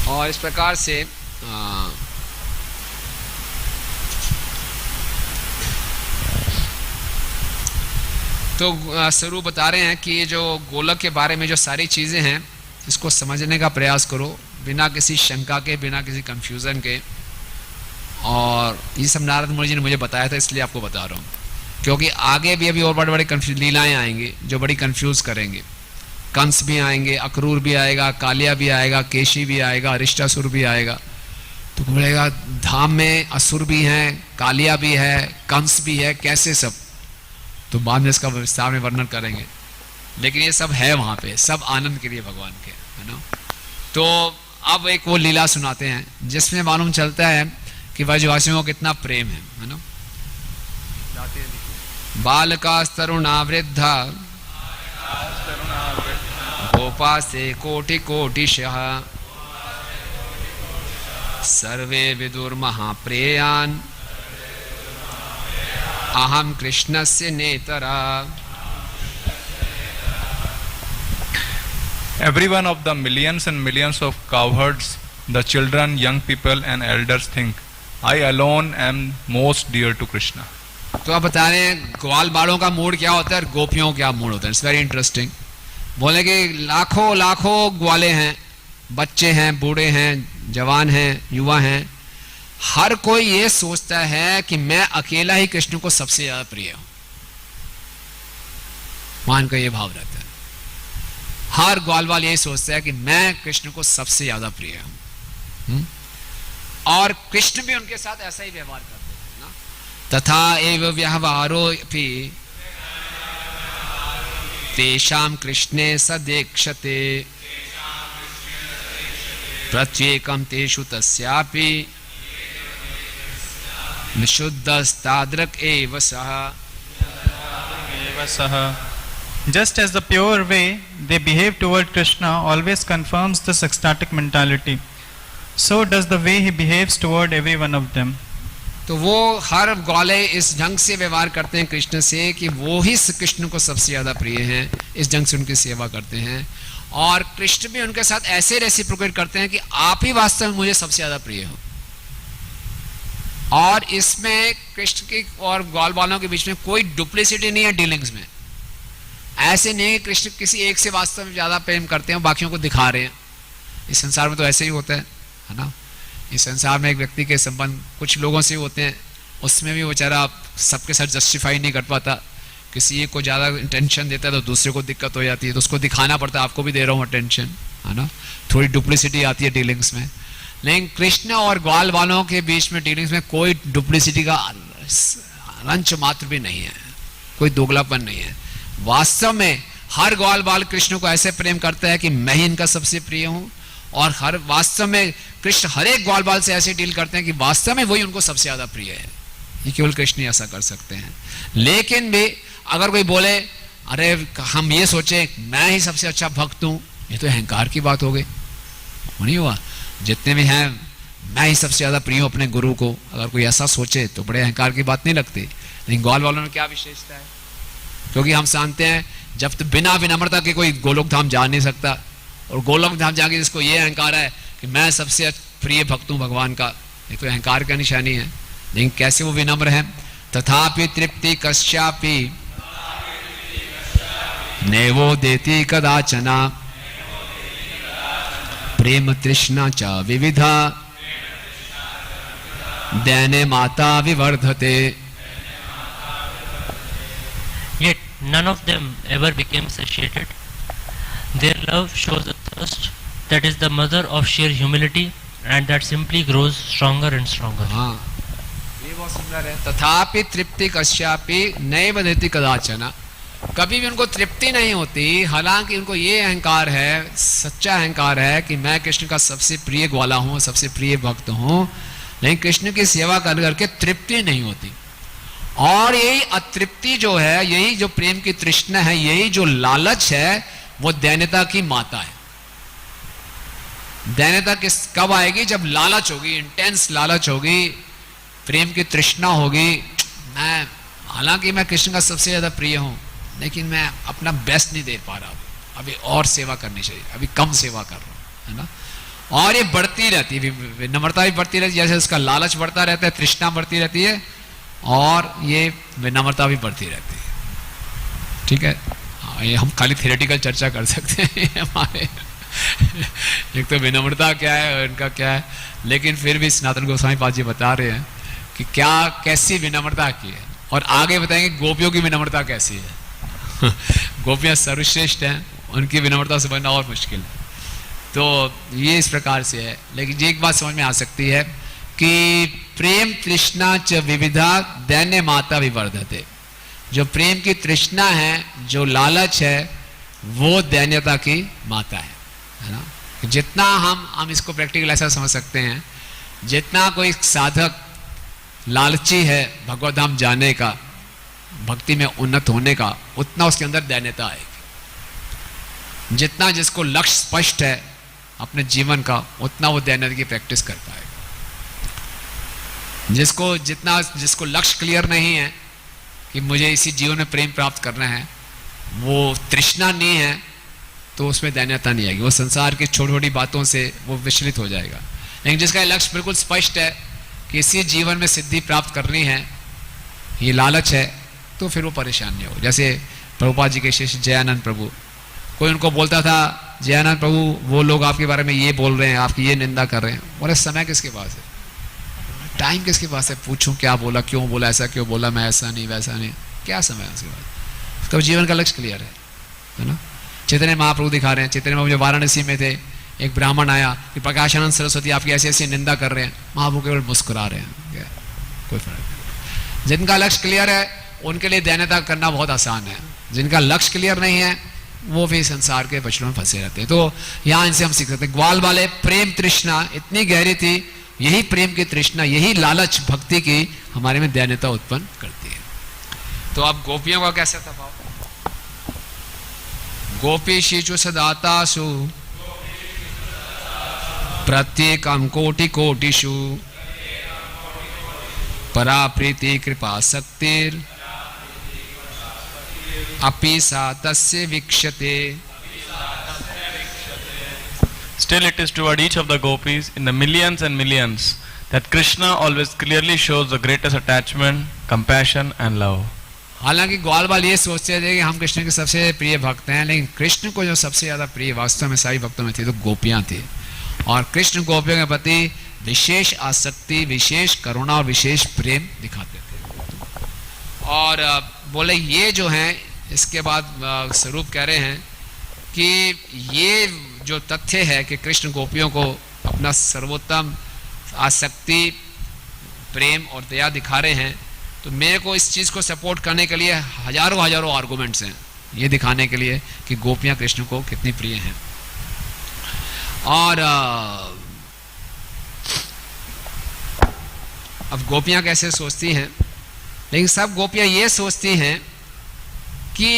और इस प्रकार से तो स्वरूप बता रहे हैं कि ये जो गोलक के बारे में जो सारी चीज़ें हैं, इसको समझने का प्रयास करो बिना किसी शंका के, बिना किसी कंफ्यूजन के। और ये सब नारद मुनि जी ने मुझे बताया था, इसलिए आपको बता रहा हूँ, क्योंकि आगे भी अभी और बड़े बड़े लीलाएं आएंगी जो बड़ी कंफ्यूज करेंगे। कंस भी आएंगे, अक्रूर भी आएगा, कालिया भी आएगा, केशी भी आएगा, अरिष्टासुर भी आएगा। तो बोलेगा धाम में असुर भी हैं, कालिया भी है, कंस भी है, कैसे सब? तो बाद में इसका विस्तार में वर्णन करेंगे, लेकिन ये सब है वहाँ पे, सब आनंद के लिए भगवान के, है ना। तो अब एक वो लीला सुनाते हैं जिसमें मालूम चलता है कि ब्रजवासियों को कितना प्रेम है ना। बालकास्तरुणा वृद्धा गोपा से कोटि कोटिशः सर्वे विदुर महाप्रेयान् अहम कृष्णस्य Netra. Every one of the millions and millions of cowherds, the children, young people and elders think, I alone am most dear to Krishna. तो आप बता रहे हैं ग्वाल बालों का मूड क्या होता है और गोपियों क्या मूड होता है। It's very interesting. बोले कि लाखों लाखों ग्वाले हैं, बच्चे हैं, बूढ़े हैं, जवान हैं, युवा हैं, हर कोई ये सोचता है कि मैं अकेला ही कृष्ण को सबसे ज्यादा प्रिय हूं। मान का ये भाव रहता है, हर ग्वालवाल यही सोचता है कि मैं कृष्ण को सबसे ज्यादा प्रिय हूं। और कृष्ण भी उनके साथ ऐसा ही व्यवहार करते हैं ना। तथा एव व्यवहारोऽपि तेषां कृष्णे सदेक्षते प्रत्येकं तेषु तस्यापि विशुद्धस्तादृक् एव सः। Just as the pure way they behave toward Krishna always confirms this ecstatic mentality, so does the way he behaves toward every one of them. तो वो हर ग्वाले इस ढंग से व्यवहार करते हैं कृष्ण से कि वो ही कृष्ण को सबसे ज्यादा प्रिय हैं, इस ढंग से उनकी सेवा करते हैं। और कृष्ण भी उनके साथ ऐसे रेसिप्रोकेट करते हैं कि आप ही वास्तव में मुझे सबसे ज्यादा प्रिय हो। और इसमें कृष्ण की और ग्वाल वालों के बीच में कोई डुप्लिसिटी नहीं है डीलिंग्स में। ऐसे नहीं है कृष्ण किसी एक से वास्तव में ज्यादा प्रेम करते हैं, बाकियों को दिखा रहे हैं। इस संसार में तो ऐसे ही होता है ना। इस संसार में एक व्यक्ति के संबंध कुछ लोगों से होते हैं, उसमें भी बेचारा सबके साथ जस्टिफाई नहीं कर पाता, किसी एक को ज्यादा अटेंशन देता है तो दूसरे को दिक्कत हो जाती है, तो उसको दिखाना पड़ता है आपको भी दे रहा हूँ अटेंशन, है ना। थोड़ी डुप्लिसिटी आती है डीलिंग्स में। लेकिन कृष्ण और ग्वाल वालों के बीच में डीलिंग्स में कोई डुप्लिसिटी का अंश मात्र भी नहीं है, कोई दोगलापन नहीं है। वास्तव में हर ग्वाल बाल कृष्ण को ऐसे प्रेम करता है कि मैं ही इनका सबसे प्रिय हूं और हर वास्तव में कृष्ण हर एक ग्वाल बाल से ऐसे डील करते हैं कि वास्तव में वही उनको सबसे ज्यादा प्रिय है। ये केवल कृष्ण ही ऐसा कर सकते हैं। लेकिन भी अगर कोई बोले अरे हम ये सोचे मैं ही सबसे अच्छा भक्त हूं, ये तो अहंकार की बात हो गई, नहीं हुआ। जितने भी हैं मैं ही सबसे ज्यादा प्रिय हूं अपने गुरु को, अगर कोई ऐसा सोचे तो बड़े अहंकार की बात नहीं लगती। लेकिन ग्वाल वालों में क्या विशेषता है? क्योंकि हम जानते हैं जब तो बिना विनम्रता के कोई गोलोक धाम जा नहीं सकता, और गोलोक धाम जाके जिसको ये अहंकार है कि मैं सबसे प्रिय भक्त हूं भगवान का, ये तो अहंकार का निशानी है। लेकिन कैसे वो विनम्र है? तथापि तृप्ति कश्यापि नेवो देती कदाचना प्रेम तृष्णा च विविधा दैने माता विवर्धते। Yet none of them ever became satiated. Their love shows a thirst that is the mother of sheer humility and that simply grows stronger and stronger. हाँ, ये बहुत सुंदर है। तथापि तृप्ति कश्यापि नैव देति कदाचन, कभी भी उनको तृप्ति नहीं होती, हालांकि उनको ये अहंकार है, सच्चा अहंकार है कि मैं कृष्ण का सबसे प्रिय ग्वाला हूँ, सबसे प्रिय भक्त हूँ, लेकिन कृष्ण की सेवा कर करके तृप्ति नहीं होती। और यही अतृप्ति जो है, यही जो प्रेम की तृष्णा है, यही जो लालच है, वो दैन्यता की माता है। दैन्यता किस कब आएगी? जब लालच होगी, इंटेंस लालच होगी, प्रेम की तृष्णा होगी। मैं हालांकि मैं कृष्ण का सबसे ज्यादा प्रिय हूं, लेकिन मैं अपना बेस्ट नहीं दे पा रहा, अभी और सेवा करनी चाहिए, अभी कम सेवा कर रहा हूं, है ना। और ये बढ़ती रहती है, विनम्रता भी बढ़ती रहती है, जैसे उसका लालच बढ़ता रहता है, तृष्णा बढ़ती रहती है, और ये विनम्रता भी बढ़ती रहती है। ठीक है, हाँ, ये हम खाली थियोरेटिकल चर्चा कर सकते हैं हमारे एक तो विनम्रता क्या है और इनका क्या है, लेकिन फिर भी सनातन गोस्वामी पाद जी बता रहे हैं कि क्या कैसी विनम्रता की है, और आगे बताएंगे गोपियों की विनम्रता कैसी है गोपियां सर्वश्रेष्ठ हैं, उनकी विनम्रता से बनना और मुश्किल है। तो ये इस प्रकार से है। लेकिन ये एक बात समझ में आ सकती है कि प्रेम तृष्णा च विविधा दैन्य माता विवर्धते, जो प्रेम की तृष्णा है, जो लालच है, वो दैन्यता की माता है ना। जितना हम इसको प्रैक्टिकल ऐसा समझ सकते हैं, जितना कोई साधक लालची है भगवत धाम जाने का, भक्ति में उन्नत होने का, उतना उसके अंदर दैन्यता आएगी। जितना जिसको लक्ष्य स्पष्ट है अपने जीवन का, उतना वो दैन्यता की प्रैक्टिस कर पाएगा। जिसको लक्ष्य क्लियर नहीं है कि मुझे इसी जीवन में प्रेम प्राप्त करना है, वो तृष्णा नहीं है, तो उसमें दैन्यता नहीं आएगी, वो संसार की छोटी छोटी बातों से वो विचलित हो जाएगा। लेकिन जिसका लक्ष्य बिल्कुल स्पष्ट है कि इसी जीवन में सिद्धि प्राप्त करनी है, ये लालच है, तो फिर वो परेशान नहीं होगा। जैसे प्रभुपाद जी के शिष्य जयानंद प्रभु, कोई उनको बोलता था जयानंद प्रभु वो लोग आपके बारे में ये बोल रहे हैं, आपकी ये निंदा कर रहे हैं, बोले समय किसके पास है, टाइम किसके पास है, पूछूं क्या बोला, क्यों बोला, ऐसा क्यों बोला, मैं ऐसा नहीं वैसा नहीं, क्या समय है उसके पास। उसका जीवन का लक्ष्य क्लियर है ना। चैतन्य महाप्रभु दिखा रहे हैं, चैतन्य महाप्रभु जो वाराणसी में थे, एक ब्राह्मण आया कि प्रकाशानंद सरस्वती आपकी ऐसी ऐसी निंदा कर रहे हैं, महाप्रभु केवल मुस्कुरा रहे हैं, क्या कोई फर्क नहीं। जिनका लक्ष्य क्लियर है उनके लिए दैन्यता करना बहुत आसान है, जिनका लक्ष्य क्लियर नहीं है वो भी संसार के बचड़ों में फंसे रहते हैं। तो यहाँ इनसे हम सीख सकते हैं, ग्वाल वाले प्रेम तृष्णा इतनी गहरी थी, यही प्रेम की तृष्णा, यही लालच भक्ति की हमारे में दैन्यता उत्पन्न करती है। तो अब गोपियों का कैसा था भाव? गोपीषु सदातासु प्रत्येकं कोटि कोटिषु परा प्रीति कृपा शक्तिर अपि सा तस्य वीक्षते। Still it is toward each of the gopis in the millions and millions that Krishna always clearly shows the greatest attachment, compassion and love. हालांकि ग्वाल बाल ये सोचते थे कि हम कृष्ण के सबसे प्रिय भक्त हैं, लेकिन कृष्ण को जो सबसे ज्यादा प्रिय वास्तव में सारी भक्तों में थी तो गोपियां थी, और कृष्ण गोपियों के प्रति विशेष आसक्ति, विशेष करुणा और विशेष प्रेम दिखाते थे। और बोले ये जो हैं, इसके बाद स्वरूप कह रहे हैं कि ये जो तथ्य है कि कृष्ण गोपियों को अपना सर्वोत्तम आसक्ति, प्रेम और दया दिखा रहे हैं, तो मेरे को इस चीज़ को सपोर्ट करने के लिए हजारों हजारों आर्गुमेंट्स हैं, ये दिखाने के लिए कि गोपियां कृष्ण को कितनी प्रिय हैं। और अब गोपियां कैसे सोचती हैं, लेकिन सब गोपियां ये सोचती हैं कि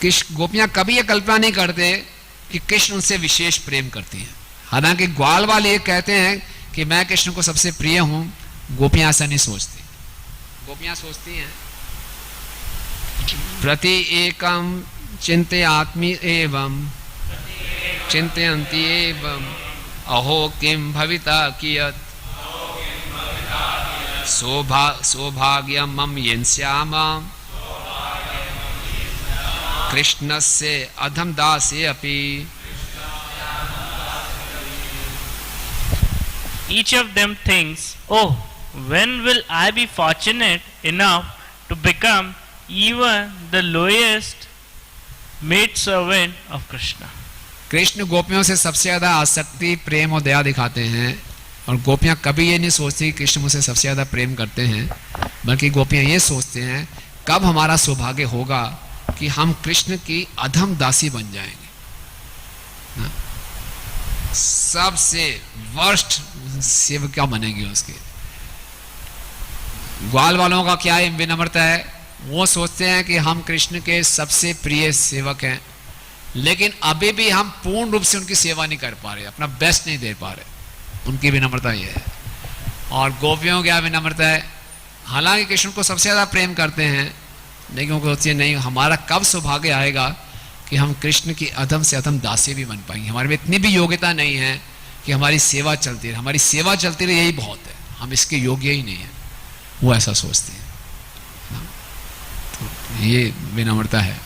कृष्ण, गोपियां कभी ये कल्पना नहीं करते कि कृष्ण उनसे विशेष प्रेम करती हैं। हालांकि ग्वाल वाले ये कहते हैं कि मैं कृष्ण को सबसे प्रिय हूं, गोपियां ऐसा नहीं सोचती। गोपियां सोचती हैं प्रति एकम चिंतयात्मी एवं चिंतयन्ति एवं अहो किम भविता कियत् सौभाग्यम मम यस्याम कृष्णस्य अधम दासे अपि। Each of them thinks, oh, when will I be fortunate enough to become even the lowest maid servant of Krishna? Krishna गोपियों से सबसे ज्यादा आसक्ति, प्रेम और दया दिखाते हैं, और गोपियां कभी ये नहीं सोचती कि कृष्ण मुझसे सबसे ज्यादा प्रेम करते हैं, बल्कि गोपियां ये सोचते हैं कब हमारा सौभाग्य होगा कि हम कृष्ण की अधम दासी बन जाएंगे। सबसे वर्स्ट सेविका बनेगी उसकी। ग्वाल वालों का क्या विनम्रता है, वो सोचते हैं कि हम कृष्ण के सबसे प्रिय सेवक हैं, लेकिन अभी भी हम पूर्ण रूप से उनकी सेवा नहीं कर पा रहे, अपना बेस्ट नहीं दे पा रहे। उनकी विनम्रता ये है। और गोपियों क्या विनम्रता है, हालांकि कृष्ण को सबसे ज्यादा प्रेम करते हैं, लेकिन वो सोचती है नहीं, हमारा कब सौभाग्य आएगा कि हम कृष्ण की अधम से अधम दासी भी बन पाएंगे। हमारे में इतनी भी योग्यता नहीं है कि हमारी सेवा चलती रहे, हमारी सेवा चलती रहे यही बहुत है, हम इसके योग्य ही नहीं है। वो ऐसा सोचते हैं। तो ये विनम्रता है।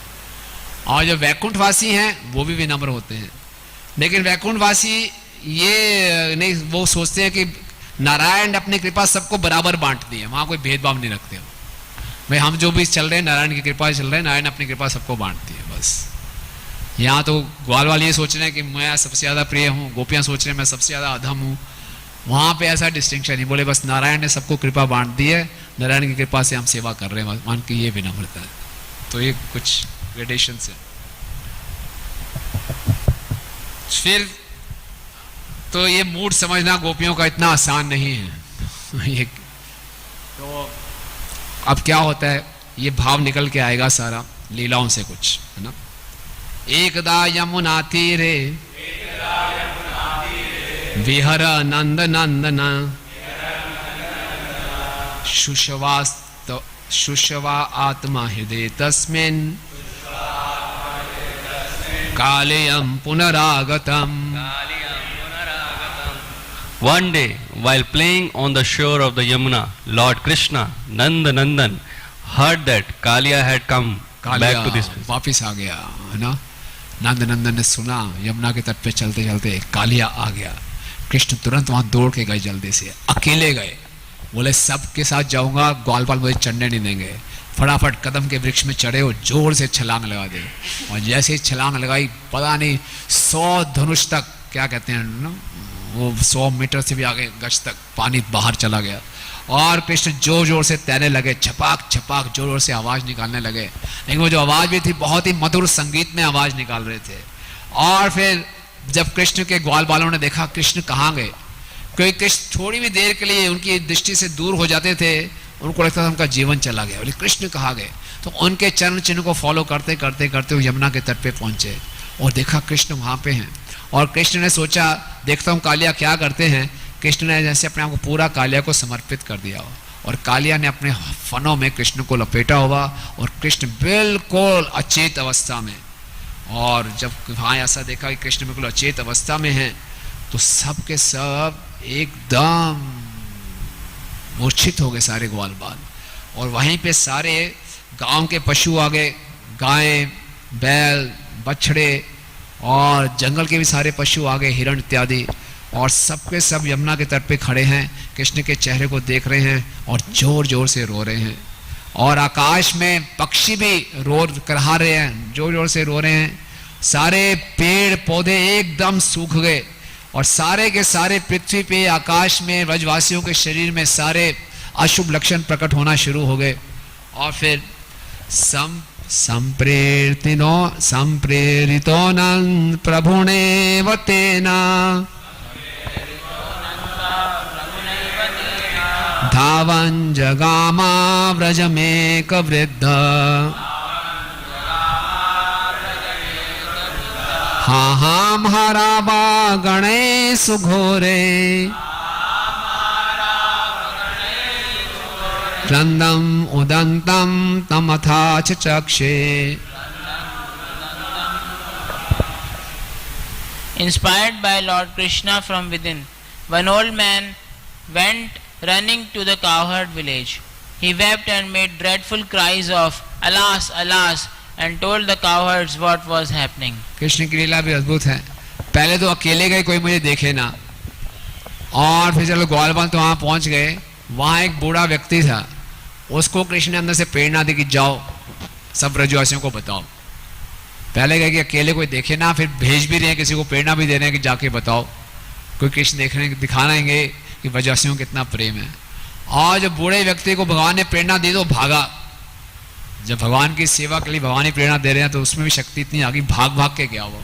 और जो वैकुंठवासी हैं वो भी विनम्र होते हैं, लेकिन वैकुंठवासी ये नहीं, वो सोचते हैं कि नारायण अपनी कृपा सबको बराबर बांटती है, वहां कोई भेदभाव नहीं रखते हो। भाई हम जो भी चल रहे हैं नारायण की कृपा चल रहे हैं, नारायण अपनी कृपा सबको बांटती है बस। यहाँ तो ग्वाल वाले ये सोच रहे हैं कि मैं सबसे ज्यादा प्रिय हूँ, गोपियां सोच रहे हैं मैं सबसे ज्यादा अधम हूँ। वहां पे ऐसा डिस्टिंक्शन नहीं, बोले बस नारायण ने सबको कृपा बांट दी है, नारायण की कृपा से हम सेवा कर रहे हैं, मान की ये विनम्रता है। तो ये कुछ ग्रेडेशन है। फिर तो ये मूड समझना गोपियों का इतना आसान नहीं है। ये तो अब क्या होता है, ये भाव निकल के आएगा सारा लीलाओं से कुछ, है ना। एकदा यमुना तीरे विहर नंद नंदन शुशवा आत्मा हृदय तस्मिन् कालेयम पुनरागतम। One day, while playing on the shore of the Yamuna, Lord Krishna, Nanda Nandan, heard that Kaliya had come back to this place. वापिस आ गया, है ना। नंद नंदन ने सुना यमुना के तट पे चलते चलते कालिया आ गया। कृष्ण तुरंत वहां दौड़ के गए, जल्दी से अकेले गए, बोले सबके साथ जाऊंगा, ग्वालपाल मुझे चढ़ने नहीं देंगे। फटाफट कदम के वृक्ष में चढ़े और जोर से छलांग लगा दे, और जैसे ही छलांग लगाई पता नहीं 100 धनुष तक, क्या कहते हैं ना, वो 100 मीटर से भी आगे गज तक पानी बाहर चला गया। और कृष्ण जोर जोर से तैरने लगे, छपाक छपाक जोर जोर से आवाज निकालने लगे, लेकिन वो जो आवाज भी थी बहुत ही मधुर संगीत में आवाज निकाल रहे थे। और फिर जब कृष्ण के ग्वाल बालों ने देखा कृष्ण कहाँ गए, क्योंकि कृष्ण थोड़ी भी देर के लिए उनकी दृष्टि से दूर हो जाते थे, उनको लगता था उनका जीवन चला गया, बोले कृष्ण कहाँ गए। तो उनके चरण चिन्ह को फॉलो करते करते करते वो यमुना के तट पे पहुंचे और देखा कृष्ण वहां पे हैं। और कृष्ण ने सोचा देखता हूँ कालिया क्या करते हैं। कृष्ण ने जैसे अपने आप को पूरा कालिया को समर्पित कर दिया, और कालिया ने अपने फनों में कृष्ण को लपेटा हुआ, और कृष्ण बिल्कुल अचेत अवस्था में। और जब वहाँ ऐसा देखा कि कृष्ण बिल्कुल अचेत अवस्था में हैं, तो सब के सब एकदम मूर्छित हो गए सारे ग्वाल बाल। और वहीं पे सारे गांव के पशु आ गए, गाय, बैल, बछड़े, और जंगल के भी सारे पशु आ गए, हिरण इत्यादि, और सबके सब यमुना के तट पे खड़े हैं, कृष्ण के चेहरे को देख रहे हैं और जोर जोर से रो रहे हैं। और आकाश में पक्षी भी रो करहा रहे हैं, जोर जोर से रो रहे हैं। सारे पेड़ पौधे एकदम सूख गए, और सारे के सारे पृथ्वी पे आकाश में ब्रजवासियों के शरीर में सारे अशुभ लक्षण प्रकट होना शुरू हो गए। और फिर संप्रेरितो नन् प्रभुनेव तेना धावन् जगामा व्रजमेक वृद्ध हाहाम हरावा गणेशु घोरे क्रंदम उदंतम तमथा चक्षे. Inspired by Lord Krishna from within, one old man went running to the cowherd village. He wept and made dreadful cries of "Alas, alas!" and told the cowherds what was happening. Krishna की लीला भी अद्भुत है. पहले तो अकेले गए, कोई मुझे देखे ना, और फिर चलो ग्वालवाल तो वहां पहुंच गए. वहां एक बूढ़ा व्यक्ति था, उसको कृष्ण ने अंदर से प्रेरणा दी कि जाओ सब ब्रजवासियों को बताओ. पहले गए कि अकेले कोई देखे ना, फिर भेज भी रहे हैं, किसी को प्रेरणा भी दे रहे हैं कि जाके बताओ, कोई कृष्ण दिखाएंगे कि ब्रजवासियों को कितना प्रेम है. और जब बूढ़े व्यक्ति को भगवान ने प्रेरणा दी तो भागा. जब भगवान की सेवा के लिए भगवान ही प्रेरणा दे रहे हैं तो उसमें भी शक्ति इतनी आ गई, भाग भाग के गया वो,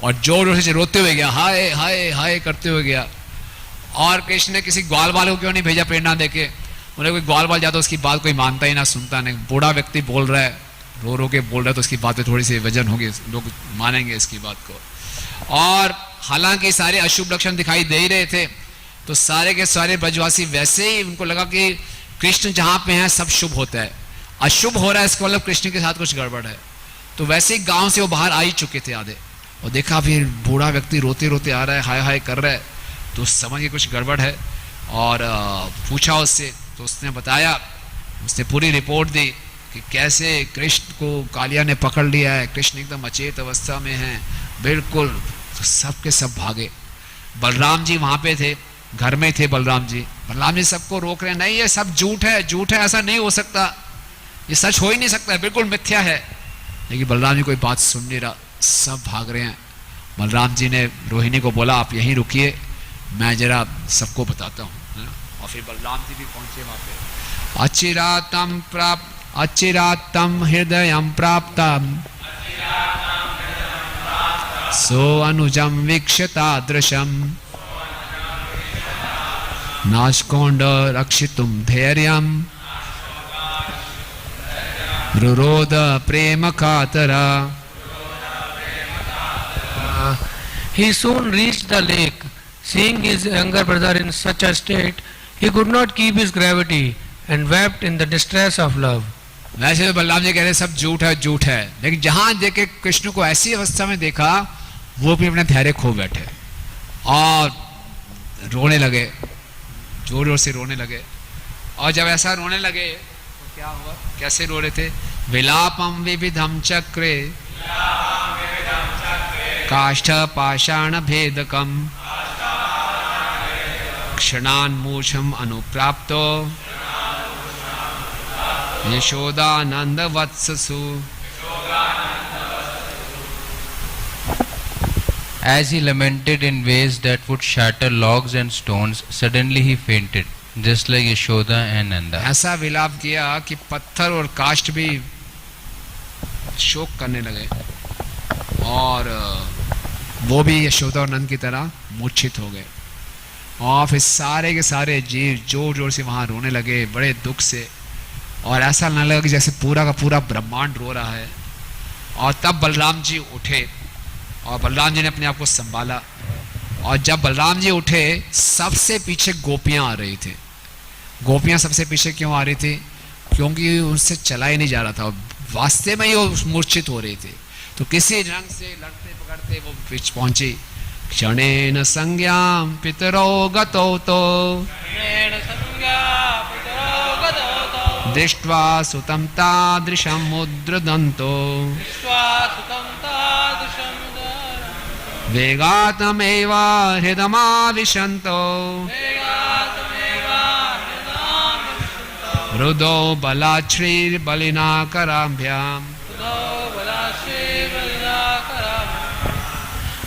और जोर से रोते हुए गया, हाय हाय हाय करते हुए गया. और कृष्ण ने किसी ग्वाल वाले को क्यों नहीं भेजा प्रेरणा देके? उन्हें कोई ग्वाल वाल जाता उसकी बात कोई मानता ही ना, सुनता नहीं. बूढ़ा व्यक्ति बोल रहा है, रो रो के बोल रहा है, तो उसकी बात पे थोड़ी सी वजन होगी, लोग मानेंगे इसकी बात को. और हालांकि सारे अशुभ लक्षण दिखाई दे ही रहे थे, तो सारे के सारे ब्रजवासी वैसे ही उनको लगा कि कृष्ण जहाँ पे हैं सब शुभ होता है, अशुभ हो रहा है इसका मतलब कृष्ण के साथ कुछ गड़बड़ है. तो वैसे ही गांव से वो बाहर आ ही चुके थे आधे, और देखा फिर बूढ़ा व्यक्ति रोते रोते आ रहा है, हाय हाय कर रहा है, तो समझ के कुछ गड़बड़ है. और पूछा उससे, तो उसने बताया, उसने पूरी रिपोर्ट दी कि कैसे कृष्ण को कालिया ने पकड़ लिया है, कृष्ण एकदम अचेत अवस्था में है बिल्कुल. तो सब के सब भागे. बलराम जी वहां पे थे, घर में थे बलराम जी. बलराम जी सबको रोक रहे हैं, नहीं ये सब झूठ है, झूठ है, ऐसा नहीं हो सकता, ये सच हो ही नहीं सकता है, बिल्कुल मिथ्या है. लेकिन बलराम जी कोई बात सुन नहीं रहा, सब भाग रहे हैं. बलराम जी ने रोहिणी को बोला, आप यहीं रुकिए, मैं जरा सबको बताता हूँ. और फिर बलराम जी भी पहुंचे वहां पे. अचिरातम हृदयम प्राप्तम सो अनुजम वीक्षतादृशम नाशकोंड रक्षितुम धैर्यम रुरोध प्रेम कातरा. He soon reached the lake. Seeing his younger brother in such a state, he could not keep his gravity and wept in the distress of love. वैसे तो बलराम जी कह रहे सब झूठ है झूठ है, लेकिन जहां देखे कृष्ण को ऐसी अवस्था में देखा, वो भी अपना धैर्य खो बैठे और रोने लगे, जोर जोर से रोने लगे. और जब ऐसा रोने लगे तो क्या हुआ, कैसे रो रहे थे? विलापम विविधम चक्रे काष्ठ पाषाण भेदकम क्षणान्मूषम अनुप्राप्तो Yashodanand वत्ससु. As he lamented in ways that would shatter logs and stones, suddenly he fainted, just like Yashoda and Nanda. ऐसा विलाप किया कि पत्थर और काष्ठ भी शोक करने लगे, और वो भी यशोदा और नंद की तरह मूर्छित हो गए. और फिर सारे के सारे जीव जोर जोर से वहां रोने लगे, बड़े दुख से, और ऐसा लगने लगा कि जैसे पूरा का पूरा ब्रह्मांड रो रहा है. और तब बलराम जी उठे, और बलराम जी ने अपने आप को संभाला. और जब बलराम जी उठे, सबसे पीछे गोपियां आ रही थी. गोपियां सबसे पीछे क्यों आ रही थी? क्योंकि उनसे चला ही नहीं जा रहा था, वास्ते में ही वो मूर्छित हो रही थी. तो किसी ढंग से लड़ते पकड़ते वो पीछे पहुंची. क्षणेन संज्ञाम पितरो गतो तो दृष्ट्वा सुतं तादृशं मुद्रदन्तो वेगातमेव हृदमाविशन्तो रुदो बलाच्छ्रीर्बलिना कराभ्याम्.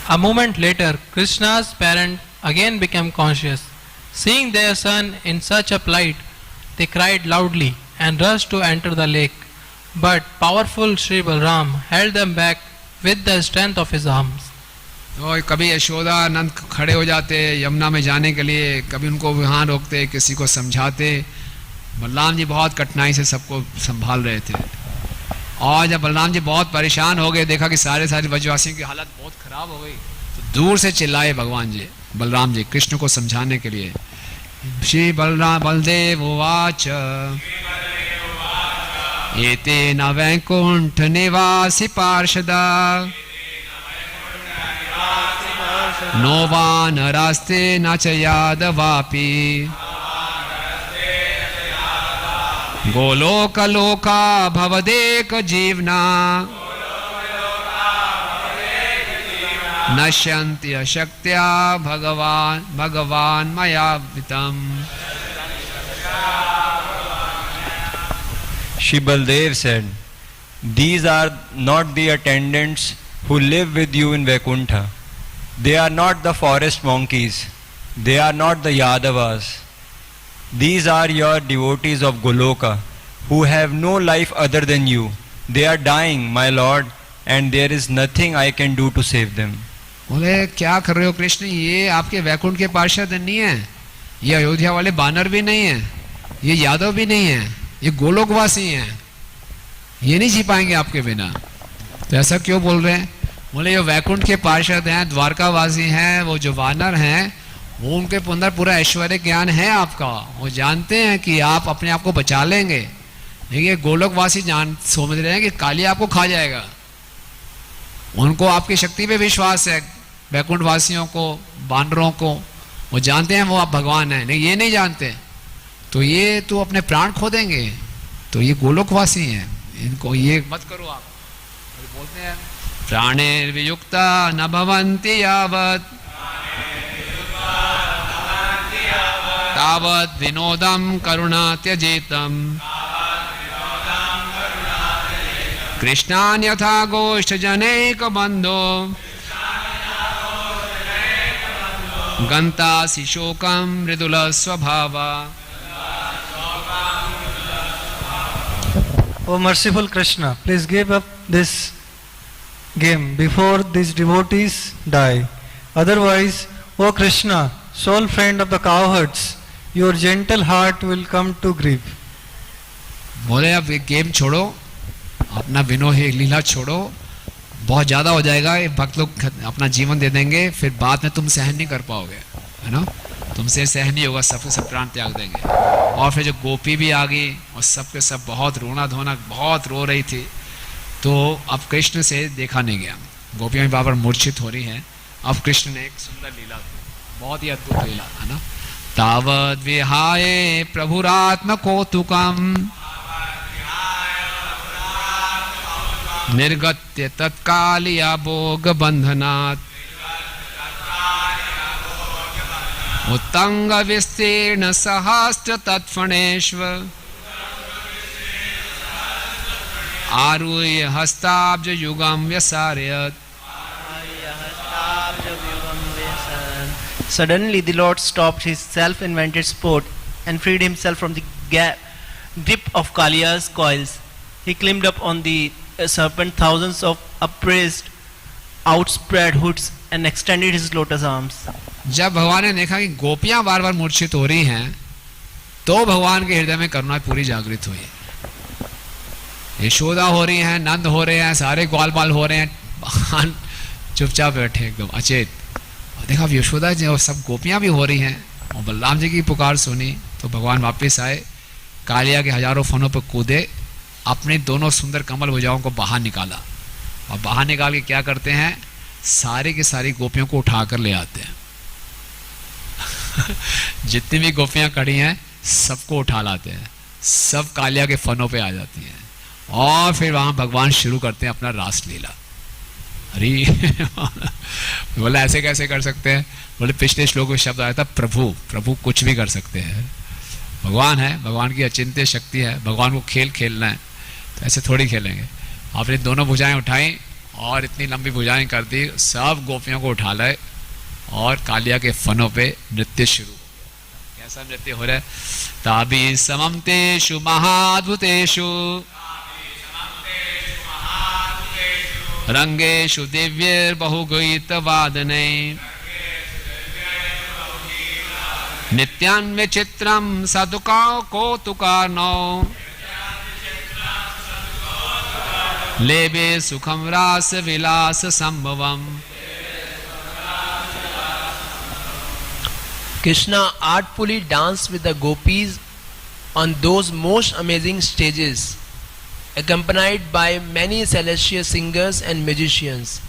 A moment later, Krishna's parents again became conscious. Seeing their son in such a plight, they cried loudly and rushed to enter the lake. but powerful Sri Balram held them back with the strength of his arms. तो कभी यशोदा नंद खड़े हो जाते यमुना में जाने के लिए, कभी उनको वहाँ रोकते, किसी को समझाते। बलराम जी बहुत कठिनाई से सबको संभाल रहे थे। और जब बलराम जी बहुत परेशान हो गए, देखा कि सारे ब्रजवासियों की हालत बहुत खराब हो गई, तो दूर से चिल्लाए भगवान जी, बलराम जी कृष्ण को समझाने के लिए। श्री बलदेव उवाच एते न वैकुंठ निवासी पार्षदा नो वानरास्ते न च यादवापि गोलोकलोका भवदेक जीवना नश्यन्ति अशक्त्या भगवान मया वितम्। Shri Baldev said, "These are not the attendants who live with you in Vaikuntha. They are not the forest monkeys. They are not the Yadavas. These are your devotees of Goloka, who have no life other than you. They are dying, my Lord, and there is nothing I can do to save them." बोले क्या कर रहे हो कृष्ण, ये आपके वैकुंठ के पार्षद नहीं है, ये अयोध्या वाले बानर भी नहीं है, ये यादव भी नहीं है, ये गोलोकवासी हैं, ये नहीं जी पाएंगे आपके बिना। तो ऐसा क्यों बोल रहे हैं? बोले ये वैकुंठ के पार्षद हैं, द्वारकावासी हैं, वो जो वानर हैं वो उनके अंदर पूरा ऐश्वर्य ज्ञान है आपका, वो जानते हैं कि आप अपने आप को बचा लेंगे। लेकिन ये गोलोकवासी समझ रहे हैं कि कालिया आपको खा जाएगा। उनको आपकी शक्ति पे विश्वास है, वैकुंठ वासियों को, बानरों को, वो जानते हैं वो आप भगवान हैं, नहीं ये नहीं जानते। तो ये तो अपने प्राण खो देंगे। तो ये गोलोकवासी हैं, इनको ये मत करो आप। बोलते हैं प्राणे वियुक्ता न भवन्ति यावत् तावत् विनोदम करुणा त्यजेतम् कृष्णान्यथा गोष्ठ जनैक बंधो गन्तासि शोकं मृदुल स्वभावा। O merciful Krishna, please give up this game before these devotees die. Otherwise, O Krishna, sole friend of the cowherds, your gentle heart will come to grief. बोले अब ये गेम छोड़ो, अपना विनोही लीला छोड़ो, बहुत ज़्यादा हो जाएगा, ये भक्त लोग अपना जीवन दे देंगे, फिर बाद में तुम सहन नहीं कर पाओगे, है ना, तुमसे सहन नहीं होगा, सबके सब प्राण त्याग देंगे। और फिर जो गोपी भी आ गई और सबके सब बहुत रोना धोना, बहुत रो रही थी। तो अब कृष्ण से देखा नहीं गया, गोपियाँ भी बार मूर्छित हो रही हैं। अब कृष्ण ने एक सुंदर लीला, बहुत ही अद्भुत लीला, है ना। तावद् विहाय प्रभुरात्म कौतुकम् निर्गत्य तत्कालिया भोग बंधनात् उत्तंग विस्तीर्ण सहस्त्र तत्फणेष्व आरुह्य हस्ताब्ज युगम व्यसारयत्। Suddenly the Lord stopped his self-invented sport and freed himself from the grip of Kaliya's coils. He climbed up on the serpent thousands of upraised, outspread hoods and extended his lotus arms. जब भगवान ने देखा कि गोपियां बार बार मूर्छित हो रही हैं, तो भगवान के हृदय में करुणा पूरी जागृत हुई। यशोदा हो रही हैं, नंद हो रहे हैं, सारे ग्वाल बाल हो रहे हैं, भगवान चुपचाप बैठे एकदम अचेत। और देखा यशोदा जी और सब गोपियां भी हो रही हैं, और बलराम जी की पुकार सुनी तो भगवान वापस आए, कालिया के हजारों फनों पर कूदे, अपने दोनों सुंदर कमल भुजाओं को बाहर निकाला, और बाहर निकाल के क्या करते हैं, सारी की सारी गोपियों को उठा कर ले आते हैं। जितनी भी गोपियां खड़ी हैं सबको उठा लाते हैं, सब कालिया के फनों पे आ जाती हैं, और फिर वहां भगवान शुरू करते हैं अपना रास लीला। अरे बोला ऐसे कैसे कर सकते हैं? बोले पिछले श्लोक में शब्द आया था प्रभु, प्रभु कुछ भी कर सकते हैं, भगवान है, भगवान की अचिंत्य शक्ति है, भगवान को खेल खेलना है, तो ऐसे थोड़ी खेलेंगे। आपने दोनों भुजाएं उठाई और इतनी लंबी भुजाएं कर दी, सब गोपियों को उठा लाए और कालिया के फनों पे नृत्य शुरू। कैसा नृत्य हो रहा है? ताबी समम तेषु महाद्भुतेषु रंगेषु दिव्यैर्बहुगीतवादने नित्यान् विचित्रं सदुका कौतुकार्णौ लेबे सुखं रास विलास संभवम्. Krishna artfully danced with the gopis on those most amazing stages, accompanied by many celestial singers and musicians.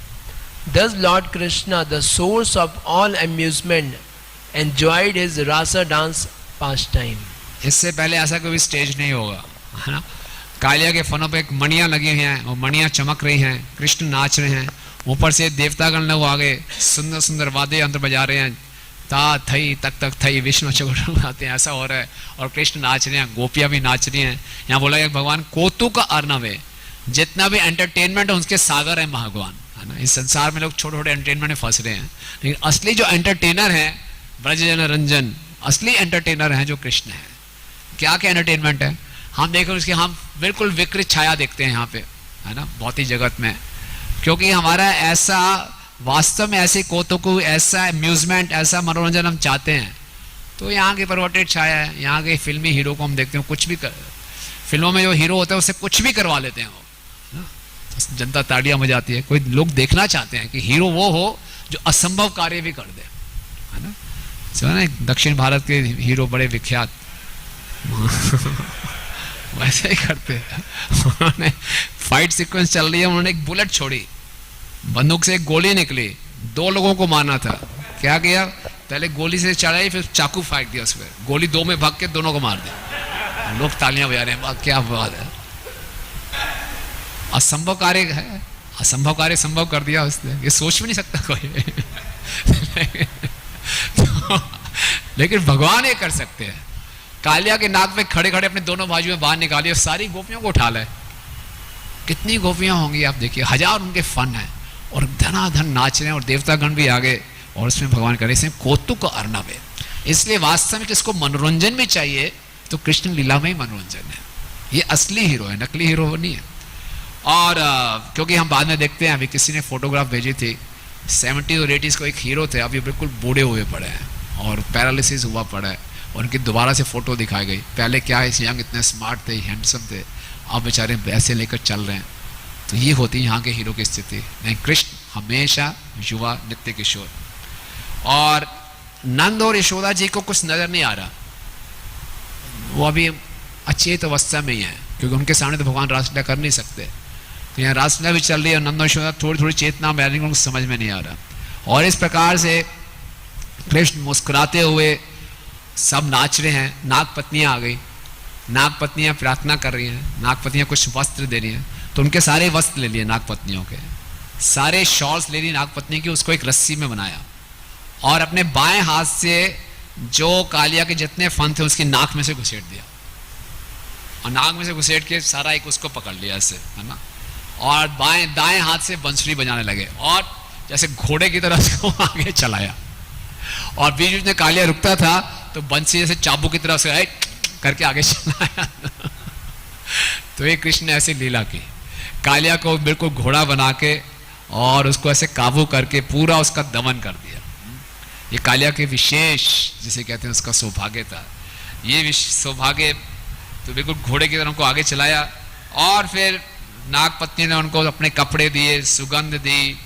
Thus Lord Krishna, the source of all amusement, enjoyed his rasa dance pastime. इससे पहले ऐसा कोई stage नहीं होगा, है ना. कालिया के फनों पे मणियां लगी हुई हैं और मणियां चमक रही हैं, कृष्ण नाच रहे हैं, ऊपर से देवतागण लोग आगे सुंदर सुंदर वाद्य यंत्र बजा रहे हैं, ता थई तक तक थई विष्णु चक्र आते हैं, ऐसा हो रहा है. और कृष्ण नाच रहे हैं, गोपियां भी नाच रही हैं. यहाँ बोला गया भगवान कौतुक का अर्णव है. जितना भी एंटरटेनमेंट है उसके सागर है भगवान, है ना. इस संसार में लोग छोटे छोटे एंटरटेनमेंट में फंस रहे हैं, लेकिन असली जो एंटरटेनर है ब्रजजन रंजन, असली एंटरटेनर है जो कृष्ण है. क्या क्या एंटरटेनमेंट है हम देखें उसकी, हम बिल्कुल विकृत छाया देखते हैं यहाँ पे, है ना, भौतिक जगत में. क्योंकि हमारा ऐसा वास्तव में ऐसे कौतुक, ऐसा अम्यूजमेंट, ऐसा मनोरंजन हम चाहते हैं. तो यहाँ की परवर्टेड छाया है. यहाँ के फिल्मी हीरो को हम देखते हैं, कुछ भी फिल्मों में जो हीरो होता है उससे कुछ भी करवा लेते हैं वो, ना. जनता ताड़ियां बजाती है. कोई लोग देखना चाहते हैं कि हीरो वो हो जो असंभव कार्य भी कर दे, है ना. दक्षिण भारत के हीरो बड़े विख्यात वैसे ही करते हैं. उन्होंने फाइट सीक्वेंस चल रही है, उन्होंने एक बुलेट छोड़ी, बंदूक से एक गोली निकली, 2 लोगों को मारना था. क्या किया, पहले गोली से चढ़ाई, फिर चाकू फेंक दिया उस पर, गोली 2 में भाग के दोनों को मार दिया. लोग तालियां बजा रहे हैं, क्या बात है. असंभव कार्य है, असंभव कार्य संभव कर दिया उसने, ये सोच भी नहीं सकता कोई. लेकिन भगवान ये कर सकते हैं. कालिया के नाक पे खड़े खड़े अपने दोनों बाजू में बाहर निकाली और सारी गोपियों को उठा लाए. कितनी गोपियां होंगी आप देखिए, 1000 उनके फन है और धनाधन नाच रहे हैं और देवतागण भी आ गए. और उसमें भगवान करे इसमें कौतुक अर्णव है. इसलिए वास्तव में किसको मनोरंजन भी चाहिए तो कृष्ण लीला में ही मनोरंजन है. ये असली हीरो है, नकली हीरो नहीं है. और क्योंकि हम बाद में देखते हैं, अभी किसी ने फोटोग्राफ भेजी थी, 70s और 80s को एक हीरो थे, अभी बिल्कुल बूढ़े हुए पड़े हैं और पैरालिसिस हुआ पड़ा है. और उनकी दोबारा से फोटो दिखाई गई. पहले क्या है, यंग इतने स्मार्ट थे, हैंडसम थे, अब बेचारे ऐसे लेकर चल रहे हैं. तो ये होती है यहाँ के हीरो की स्थिति. नहीं, कृष्ण हमेशा युवा, नित्य किशोर. और नंद और यशोदा जी को कुछ नजर नहीं आ रहा, वो अभी अचेत अवस्था में ही है, क्योंकि उनके सामने तो भगवान रासलीला कर नहीं सकते. तो यहाँ रासलीला भी चल रही है, नंद और यशोदा थोड़ी थोड़ी चेतना में, उनको समझ में नहीं आ रहा. और इस प्रकार से कृष्ण मुस्कुराते हुए सब नाच रहे हैं. नाग पत्नियां आ गई, नाग पत्नियां प्रार्थना कर रही हैं, नाग पत्नियां कुछ वस्त्र दे रही हैं. तो उनके सारे वस्त्र ले लिए नाग पत्नियों के, सारे शॉल्स ले ली नाग पत्नी की, उसको एक रस्सी में बनाया और अपने बाएं हाथ से जो कालिया के जितने फन थे उसकी नाक में से घुसेट दिया. और नाक में से घुसेट के सारा एक उसको पकड़ लिया ऐसे, है ना. और दाएं हाथ से बंसुरी बजाने लगे और जैसे घोड़े की तरह से वो आगे चलाया. और बीच बीच में कालिया रुकता था तो बंसी जैसे चाबू की तरह से करके आगे चलाया. तो ये कृष्ण ने ऐसे लीला की, कालिया को बिल्कुल घोड़ा बना के और उसको ऐसे काबू करके पूरा उसका दमन कर दिया. ये कालिया के विशेष जिसे कहते हैं उसका सौभाग्य था. ये सौभाग्य तो बिल्कुल घोड़े की तरह उनको आगे चलाया. और फिर नाग पत्नी ने उनको अपने कपड़े दिए, सुगंध दी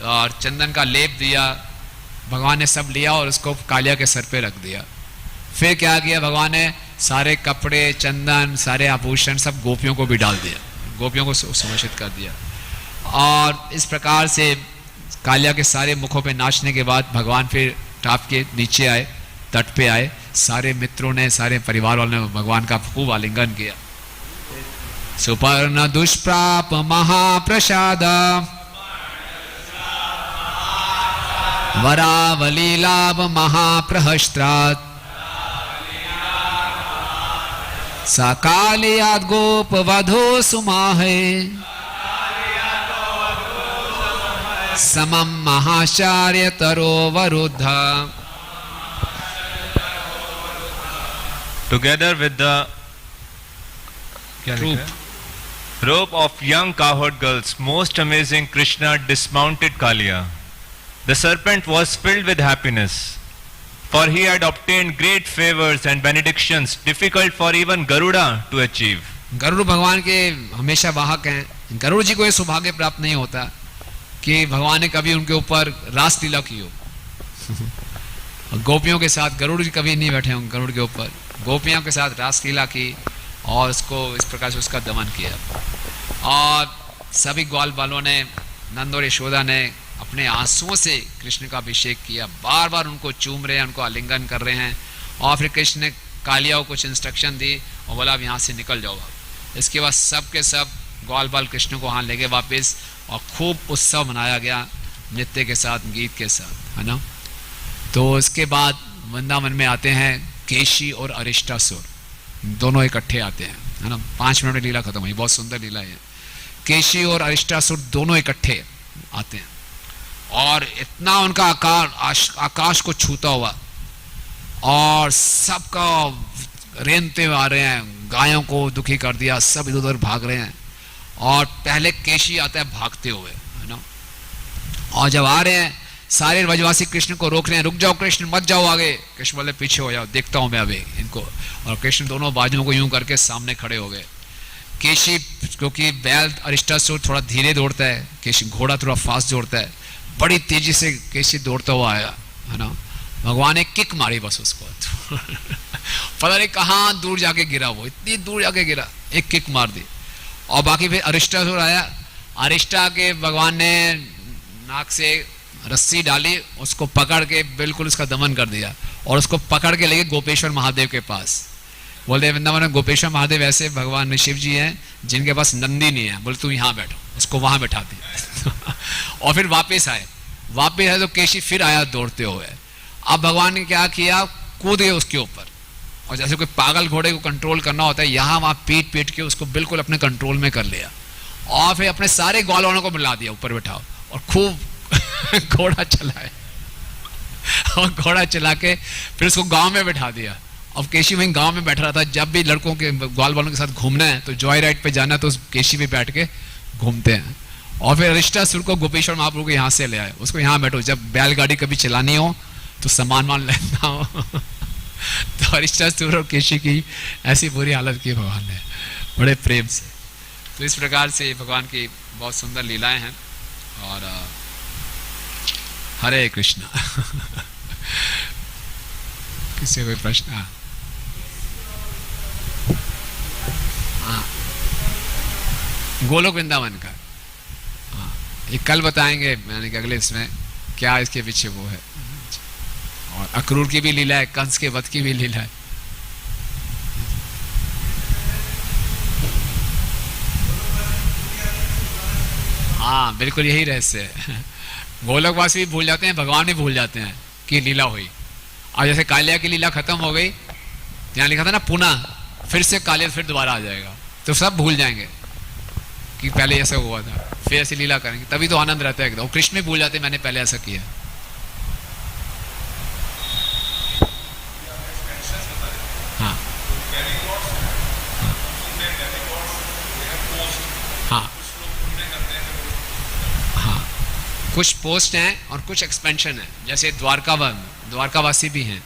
और चंदन का लेप दिया. भगवान ने सब लिया और उसको कालिया के सर पे रख दिया. फिर क्या किया, भगवान ने सारे कपड़े, चंदन, सारे आभूषण सब गोपियों को भी डाल दिया, गोपियों को सुरक्षित कर दिया. और इस प्रकार से कालिया के सारे मुखों पे नाचने के बाद भगवान फिर टाप के नीचे आए, तट पे आए. सारे मित्रों ने, सारे परिवार वालों ने भगवान का खूब आलिंगन किया. सुपर्ण दुष्प्राप महाप्रसाद वरावली लाभ महाप्रहस्त्रात् सकालियाद गोप वधो सुमाहे समम Mahacharya तरोवरुद्ध. Together with the troop, robe of young cowherd girls, most amazing, Krishna dismounted Kaliya. The serpent was filled with happiness, for he had obtained great favors and benedictions difficult for even Garuda to achieve. Garuda भगवान के हमेशा वाहक हैं। गरुड़ जी को यह सौभाग्य प्राप्त नहीं होता कि भगवान ने कभी उनके ऊपर रास लीला की हो। गोपियों के साथ गरुड़ जी कभी नहीं बैठे होंगे गरुड़ के ऊपर, गोपियों के साथ रास लीला की और उसको इस प्रकार से उसका दमन किया। और सभी ग्वाल बालों ने, नंद और यशोदा ने अपने आंसुओं से कृष्ण का अभिषेक किया, बार बार उनको चूम रहे हैं, उनको आलिंगन कर रहे हैं। और फिर कृष्ण ने कालिया को कुछ इंस्ट्रक्शन दी और बोला अब यहाँ से निकल जाओ। इसके बाद सब के सब ग्वाल बाल कृष्ण को वहाँ ले गए वापस, और खूब उत्सव मनाया गया नृत्य के साथ, गीत के साथ, है ना। तो इसके बाद वृंदावन में आते हैं केशी और अरिष्टासुर, दोनों इकट्ठे आते हैं, है ना। 5 मिनट में लीला खत्म हुई, बहुत सुंदर लीला है। केशी और अरिष्टासुर दोनों इकट्ठे आते हैं और इतना उनका आकाश को छूता हुआ और सबका रेंगते हुए आ रहे हैं, गायों को दुखी कर दिया, सब इधर उधर भाग रहे हैं। और पहले केशी आता है भागते हुए, है ना। और जब आ रहे हैं सारे ब्रजवासी कृष्ण को रोक रहे हैं, रुक जाओ कृष्ण, मत जाओ आगे। कृष्ण बोले पीछे हो जाओ, देखता हूं मैं अभी इनको। और कृष्ण दोनों बाजुओं को यूं करके सामने खड़े हो गए। केशी, क्योंकि बैल अरिष्टासुर थोड़ा धीरे दौड़ता है, केशी घोड़ा थोड़ा फास्ट दौड़ता है, बड़ी तेजी से केशी दौड़ता हुआ आया, है ना। भगवान ने किक मारी बस उसको पता नहीं कहाँ दूर जाके गिरा, वो इतनी दूर जाके गिरा, एक किक मार दी। और बाकी फिर अरिष्टासुर आया, अरिष्टा के भगवान ने नाक से रस्सी डाली, उसको पकड़ के बिल्कुल उसका दमन कर दिया और उसको पकड़ के लेके गोपेश्वर महादेव के पास। बोलते वृंदावन में गोपेश्वर महादेव ऐसे भगवान शिव जी हैं जिनके पास नंदी नहीं है, बोले तू यहाँ बैठो, उसको वहां बैठा दिया और फिर वापस आए तो केशी फिर आया दौड़ते हुए। अब भगवान ने क्या किया, कूद गए उसके ऊपर, और जैसे कोई पागल घोड़े को कंट्रोल करना होता है, यहाँ वहां पीट पीट के उसको बिल्कुल अपने कंट्रोल में कर लिया। और फिर अपने सारे ग्वालों को मिला दिया, ऊपर बैठाओ और खूब घोड़ा चलाए और घोड़ा चला के फिर उसको गांव में बैठा दिया। अब केशी वहीं गांव में बैठ रहा था, जब भी लड़कों के ग्वाल वालों के साथ घूमना है तो जॉय राइड पे जाना, तो उस केशी पे बैठ के घूमते हैं। और फिर अरिष्टासुर को गोपेश्वर महाप्रभु को यहाँ से ले आए, उसको यहाँ बैठो, जब बैलगाड़ी कभी चलानी हो तो सामान मान लेना हो तो अरिष्टासुर और केशी की ऐसी बुरी हालत की भगवान ने बड़े प्रेम से। तो इस प्रकार से भगवान की बहुत सुंदर लीलाएं हैं। और हरे कृष्णा किसी कोई प्रश्न? हाँ, गोलोक वृंदावन का, हाँ, ये कल बताएंगे, मैंने अगले इसमें क्या इसके पीछे वो है। और अक्रूर की भी लीला है, कंस के वध की भी लीला है। हाँ बिल्कुल यही रहस्य है। गोलोकवासी भी भूल जाते हैं, भगवान भी भूल जाते हैं कि लीला हुई। और जैसे कालिया की लीला खत्म हो गई, यहाँ लिखा था ना पुनः, फिर से कालिया फिर दोबारा आ जाएगा, तो सब भूल जाएंगे कि पहले ऐसा हुआ था, फिर ऐसी लीला करेंगे, तभी तो आनंद रहता है एकदम। कृष्ण भी भूल जाते मैंने पहले ऐसा किया। हाँ हाँ हाँ, कुछ पोस्ट हैं और कुछ एक्सपेंशन है। जैसे द्वारकावासी भी हैं,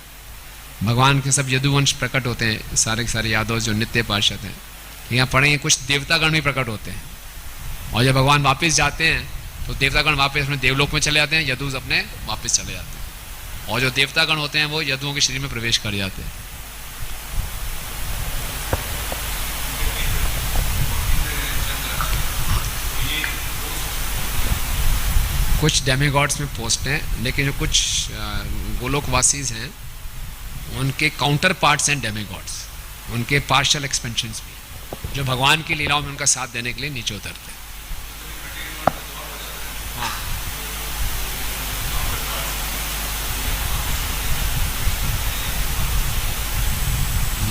भगवान के सब यदुवंश प्रकट होते हैं, सारे के सारे यादव जो नित्य पार्षद हैं। यहाँ पढ़ेंगे कुछ देवतागण भी प्रकट होते हैं, और जब भगवान वापस जाते हैं तो देवतागण वापस अपने देवलोक में चले जाते हैं, यदुज अपने वापस चले जाते हैं, और जो देवतागण होते हैं वो यदुओं के शरीर में प्रवेश कर जाते हैं। कुछ डेमीगॉड्स में पोस्ट हैं, लेकिन जो कुछ गोलोकवासीज हैं उनके काउंटर पार्ट्स हैं डेमीगॉड्स, उनके पार्शियल एक्सपेंशंस भी, जो भगवान की लीलाओं में उनका साथ देने के लिए नीचे उतरते हैं। हाँ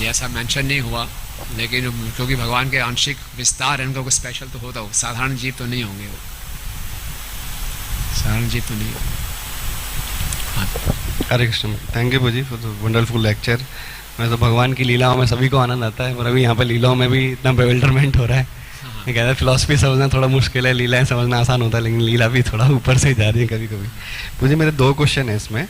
ये ऐसा मेंशन नहीं हुआ, लेकिन क्योंकि भगवान के आंशिक विस्तार है, उनका कोई स्पेशल तो होता हो, साधारण जीव तो नहीं होंगे वो, साधारण जीव तो नहीं। हरे कृष्ण, थैंक यू पूजी फॉर द वंडरफुल लेक्चर। मैं तो भगवान की लीलाओं में सभी को आनंद आता है, और अभी यहाँ पे लीलाओं में भी इतना बेविल्डरमेंट हो रहा है। ये कहता है फिलॉसफी समझना थोड़ा मुश्किल है, लीलाएं समझना आसान होता है, लेकिन लीला भी थोड़ा ऊपर से जा रही है कभी कभी। मुझे मेरे 2 क्वेश्चन है इसमें।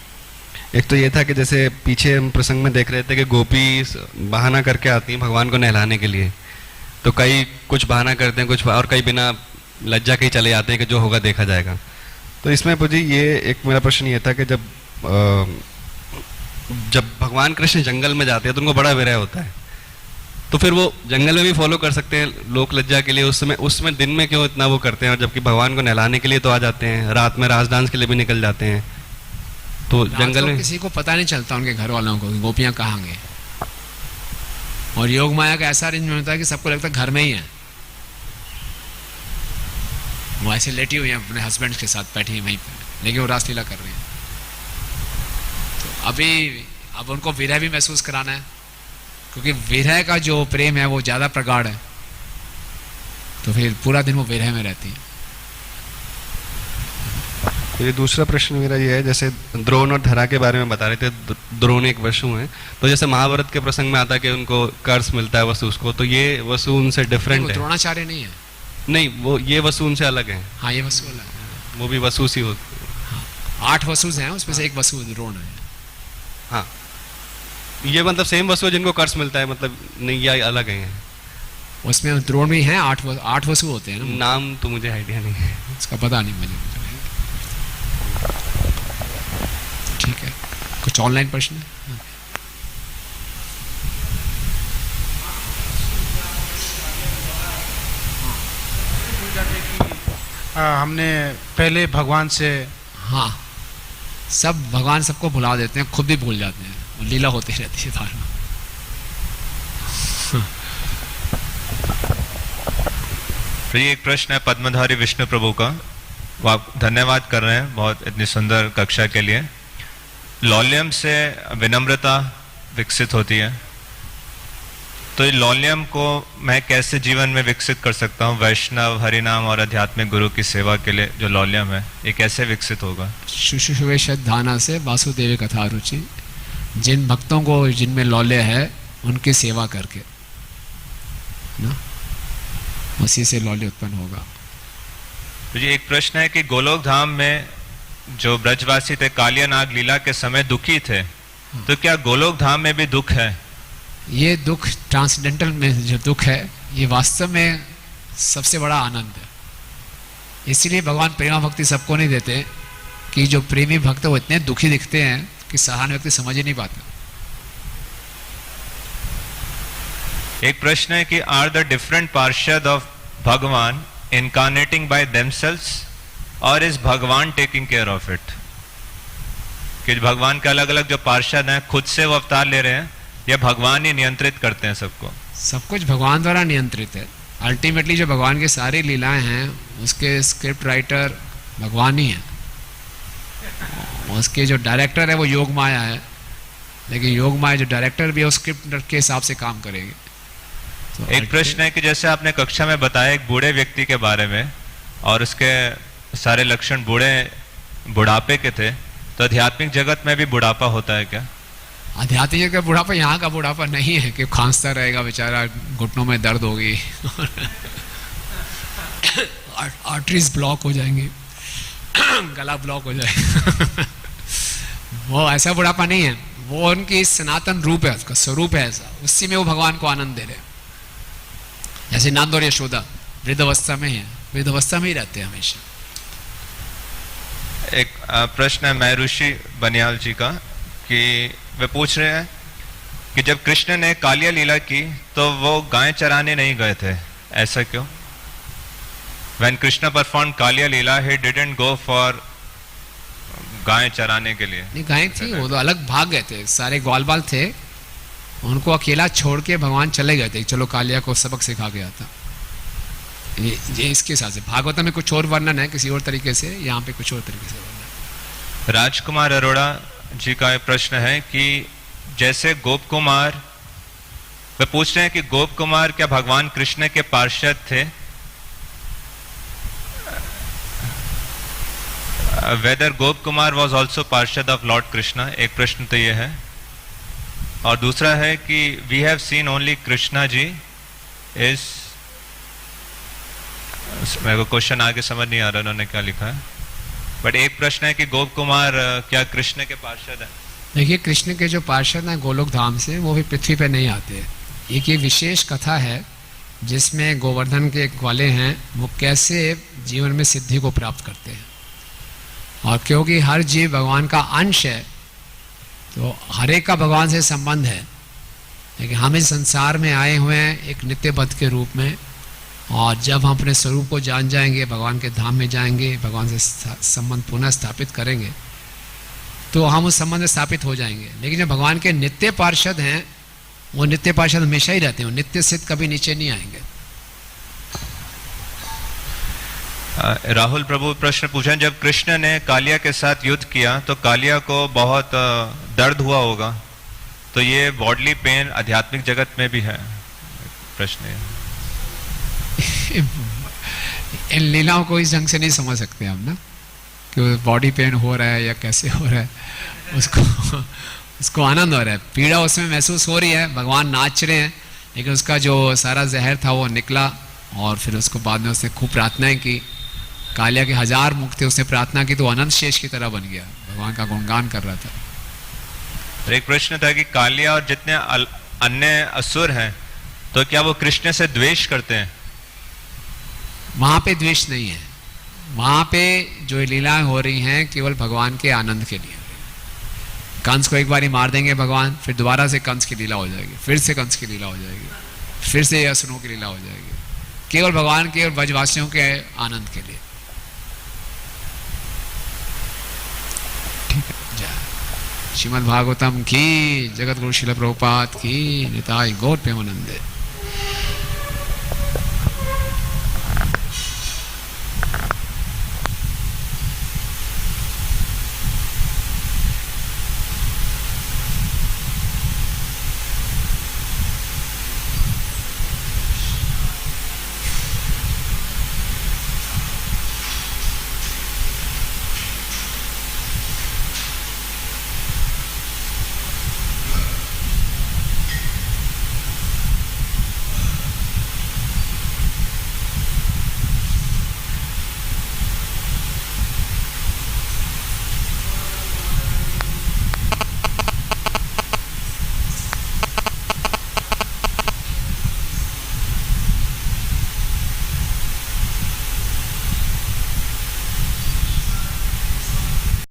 एक तो ये था कि जैसे पीछे हम प्रसंग में देख रहे थे कि गोपी बहाना करके आती हैं भगवान को नहलाने के लिए, तो कई कुछ बहाना करते हैं, कुछ और कई बिना लज्जा के ही चले जाते हैं कि जो होगा देखा जाएगा। तो इसमें पूजी ये एक मेरा प्रश्न ये था कि जब भगवान कृष्ण जंगल में जाते हैं तो उनको बड़ा विरह होता है, तो फिर वो जंगल में भी फॉलो कर सकते हैं लोक लज्जा के लिए, उसमें दिन में क्यों इतना वो करते हैं, और जबकि भगवान को नहलाने के लिए तो आ जाते हैं, रात में रास डांस के लिए भी निकल जाते हैं, तो जंगल में किसी को पता नहीं चलता उनके घर वालों को गोपियां कहाँ गए। और योग माया का ऐसा अरेंजमेंट होता है कि सबको लगता है घर में ही है, वो ऐसे लेटी हुई है अपने हस्बैंड के साथ बैठी है वहीं पर, लेकिन वो रासलीला कर रही है। तो अब उनको विरह भी महसूस कराना है, क्योंकि विरह का जो प्रेम है वो ज़्यादा प्रगाढ़ है, तो फिर पूरा दिन वो विरह में रहती है। ये दूसरा प्रश्न मेरा ये है, जैसे द्रोण और धरा के बारे में बता रहे थे, द्रोण एक वसु हैं, तो जैसे महाभारत के प्रसंग में आता है कि उनको कर्ष मिलता है वसु को, तो ये वसु उनसे डिफरेंट है? द्रोणाचार्य नहीं है, नहीं, वो ये वसु उनसे अलग है। हाँ, ये वसु अलग है, वो भी वसु सी होती है। हाँ, 8 वसुज हैं, उसमें से एक वसु द्रोण है। हाँ, ये मतलब सेम वसु है जिनको कर्ष मिलता है, मतलब नहीं, ये अलग है? उसमें द्रोण भी हैं, 8 वसु होते हैं ना। नाम तो मुझे आइडिया नहीं है, उसका पता नहीं मुझे। ठीक है, कुछ ऑनलाइन प्रश्न है? हमने पहले भगवान से, हाँ, सब भगवान सबको भुला देते हैं, खुद भी भूल जाते हैं, लीला होती रहती है बार में। तो ये एक प्रश्न है पद्मधारी विष्णु प्रभु का, वो आप धन्यवाद कर रहे हैं बहुत इतनी सुंदर कक्षा के लिए। लौल्यम से विनम्रता विकसित होती है, तो ये लौल्यम को मैं कैसे जीवन में विकसित कर सकता हूँ? वैष्णव, हरिनाम और आध्यात्मिक गुरु की सेवा के लिए जो लौल्यम है, ये कैसे विकसित होगा? शुशुषुवे धाना से वासुदेव कथा रुचि, जिन भक्तों को जिनमें लौल्य है उनकी सेवा करके ना, उसी से लौल्य उत्पन्न होगा। तो ये एक प्रश्न है कि गोलोक धाम में जो ब्रजवासी थे कालिया नाग लीला के समय दुखी थे, तो क्या गोलोक धाम में भी दुख है? ये दुख ट्रांसडेंटल में जो दुख है, ये वास्तव में सबसे बड़ा आनंद है। इसीलिए भगवान प्रेमा भक्ति सबको नहीं देते, कि जो प्रेमी भक्त वो इतने दुखी दिखते हैं कि साधारण व्यक्ति समझ ही नहीं पाता। एक प्रश्न है कि आर द डिफरेंट पार्षद ऑफ भगवान इनकारनेटिंग बाय देमसेल्व्स और इज भगवान टेकिंग केयर ऑफ इट? कि भगवान के अलग अलग जो पार्षद हैं खुद से वो अवतार ले रहे हैं, या भगवान ही नियंत्रित करते हैं सबको? सब कुछ भगवान द्वारा नियंत्रित है। अल्टीमेटली जो भगवान की सारी लीलाएं हैं उसके स्क्रिप्ट राइटर भगवान ही है, उसके जो डायरेक्टर है वो योग माया है, लेकिन योग माया जो डायरेक्टर भी है उस स्क्रिप्ट के हिसाब से काम करेगी। तो एक प्रश्न है कि जैसे आपने कक्षा में बताया एक बूढ़े व्यक्ति के बारे में और उसके सारे लक्षण बुढ़ापे के थे, तो आध्यात्मिक जगत में भी बुढ़ापा होता है क्या? आध्यात्मिक जगत का बुढ़ापा यहाँ का बुढ़ापा नहीं है कि खांसता रहेगा बेचारा, घुटनों में दर्द होगी आर्टरीज ब्लॉक हो जाएंगी गला ब्लॉक हो जाएगा वो ऐसा बुढ़ापा नहीं है, वो उनकी सनातन रूप है, उसका स्वरूप है ऐसा, उसी में वो भगवान को आनंद दे रहे हैं। जैसे नंद और यशोदा वृद्धावस्था में है, वृद्धावस्था में ही रहते हैं हमेशा। एक प्रश्न है मैं ऋषि बनियाल जी का, कि वे पूछ रहे हैं कि जब कृष्ण ने कालिया लीला की तो वो गाय चराने नहीं गए थे, ऐसा क्यों? When Krishna performed Kaliya Leela, he didn't go for गाय चराने के लिए। नहीं, गाय थी, वो तो अलग भाग गए थे, सारे ग्वाल बाल थे, उनको अकेला छोड़ के भगवान चले गए थे, चलो कालिया को सबक सिखा गया था। ये इसके साथ से भागवतम में कुछ और वर्णन है किसी और तरीके से, यहाँ पे कुछ और तरीके से वर्णन। राजकुमार अरोड़ा जी का प्रश्न है कि जैसे गोप कुमार, वे पूछ रहे हैं कि गोप कुमार क्या भगवान कृष्ण के पार्षद थे? Whether Gop Kumar was also parshad of lord Krishna, एक प्रश्न तो ये है। और दूसरा है कि we have seen only Krishna ji is मेरे को क्वेश्चन आगे समझ नहीं आ रहा उन्होंने क्या लिखा है, बट एक प्रश्न है कि गोप कुमार क्या कृष्ण के पार्षद है? देखिए, कृष्ण के जो पार्षद हैं गोलोक धाम से, वो भी पृथ्वी पर नहीं आते। एक ये विशेष कथा है जिसमें गोवर्धन के ग्वाले हैं, वो कैसे जीवन में सिद्धि को प्राप्त करते हैं। और क्योंकि हर जीव भगवान का अंश है, तो हर एक का भगवान से संबंध है, लेकिन हम इस संसार में आए हुए हैं एक नित्य बद्ध के रूप में, और जब हम अपने स्वरूप को जान जाएंगे, भगवान के धाम में जाएंगे, भगवान से संबंध पुनः स्थापित करेंगे, तो हम उस संबंध में स्थापित हो जाएंगे। लेकिन जो भगवान के नित्य पार्षद हैं, वो नित्य पार्षद हमेशा ही रहते हैं, नित्य सिद्ध कभी नीचे नहीं आएंगे। राहुल प्रभु प्रश्न पूछा, जब कृष्ण ने कालिया के साथ युद्ध किया तो कालिया को बहुत दर्द हुआ होगा, तो ये बॉडली पेन आध्यात्मिक जगत में भी है? प्रश्न है। इन लीलाओं को इस ढंग से नहीं समझ सकते हम ना, कि बॉडी पेन हो रहा है या कैसे हो रहा है, उसको आनंद हो रहा है, पीड़ा उसमें महसूस हो रही है, भगवान नाच रहे हैं, लेकिन उसका जो सारा जहर था वो निकला, और फिर उसको बाद में उसने खूब प्रार्थनाएं की, कालिया के 1000 मुख थे, उसने प्रार्थना की तो अनंत शेष की तरह बन गया, भगवान का गुणगान कर रहा था। एक प्रश्न था कि कालिया और जितने अन्य असुर हैं, तो क्या वो कृष्ण से द्वेष करते हैं? वहां पे द्वेष नहीं है, वहां पे जो लीलाएं हो रही हैं केवल भगवान के आनंद के लिए। कंस को एक बार ही मार देंगे भगवान, फिर दोबारा से कंस की लीला हो जाएगी, फिर से कंस की लीला हो जाएगी, फिर से असुरों की लीला हो जाएगी, केवल भगवान के और ब्रजवासियों के आनंद के लिए। ठीक है, जय श्रीमद् भागवतम की, जगत गुरु श्रील प्रभुपाद की, निताई गौर प्रेमानंदे।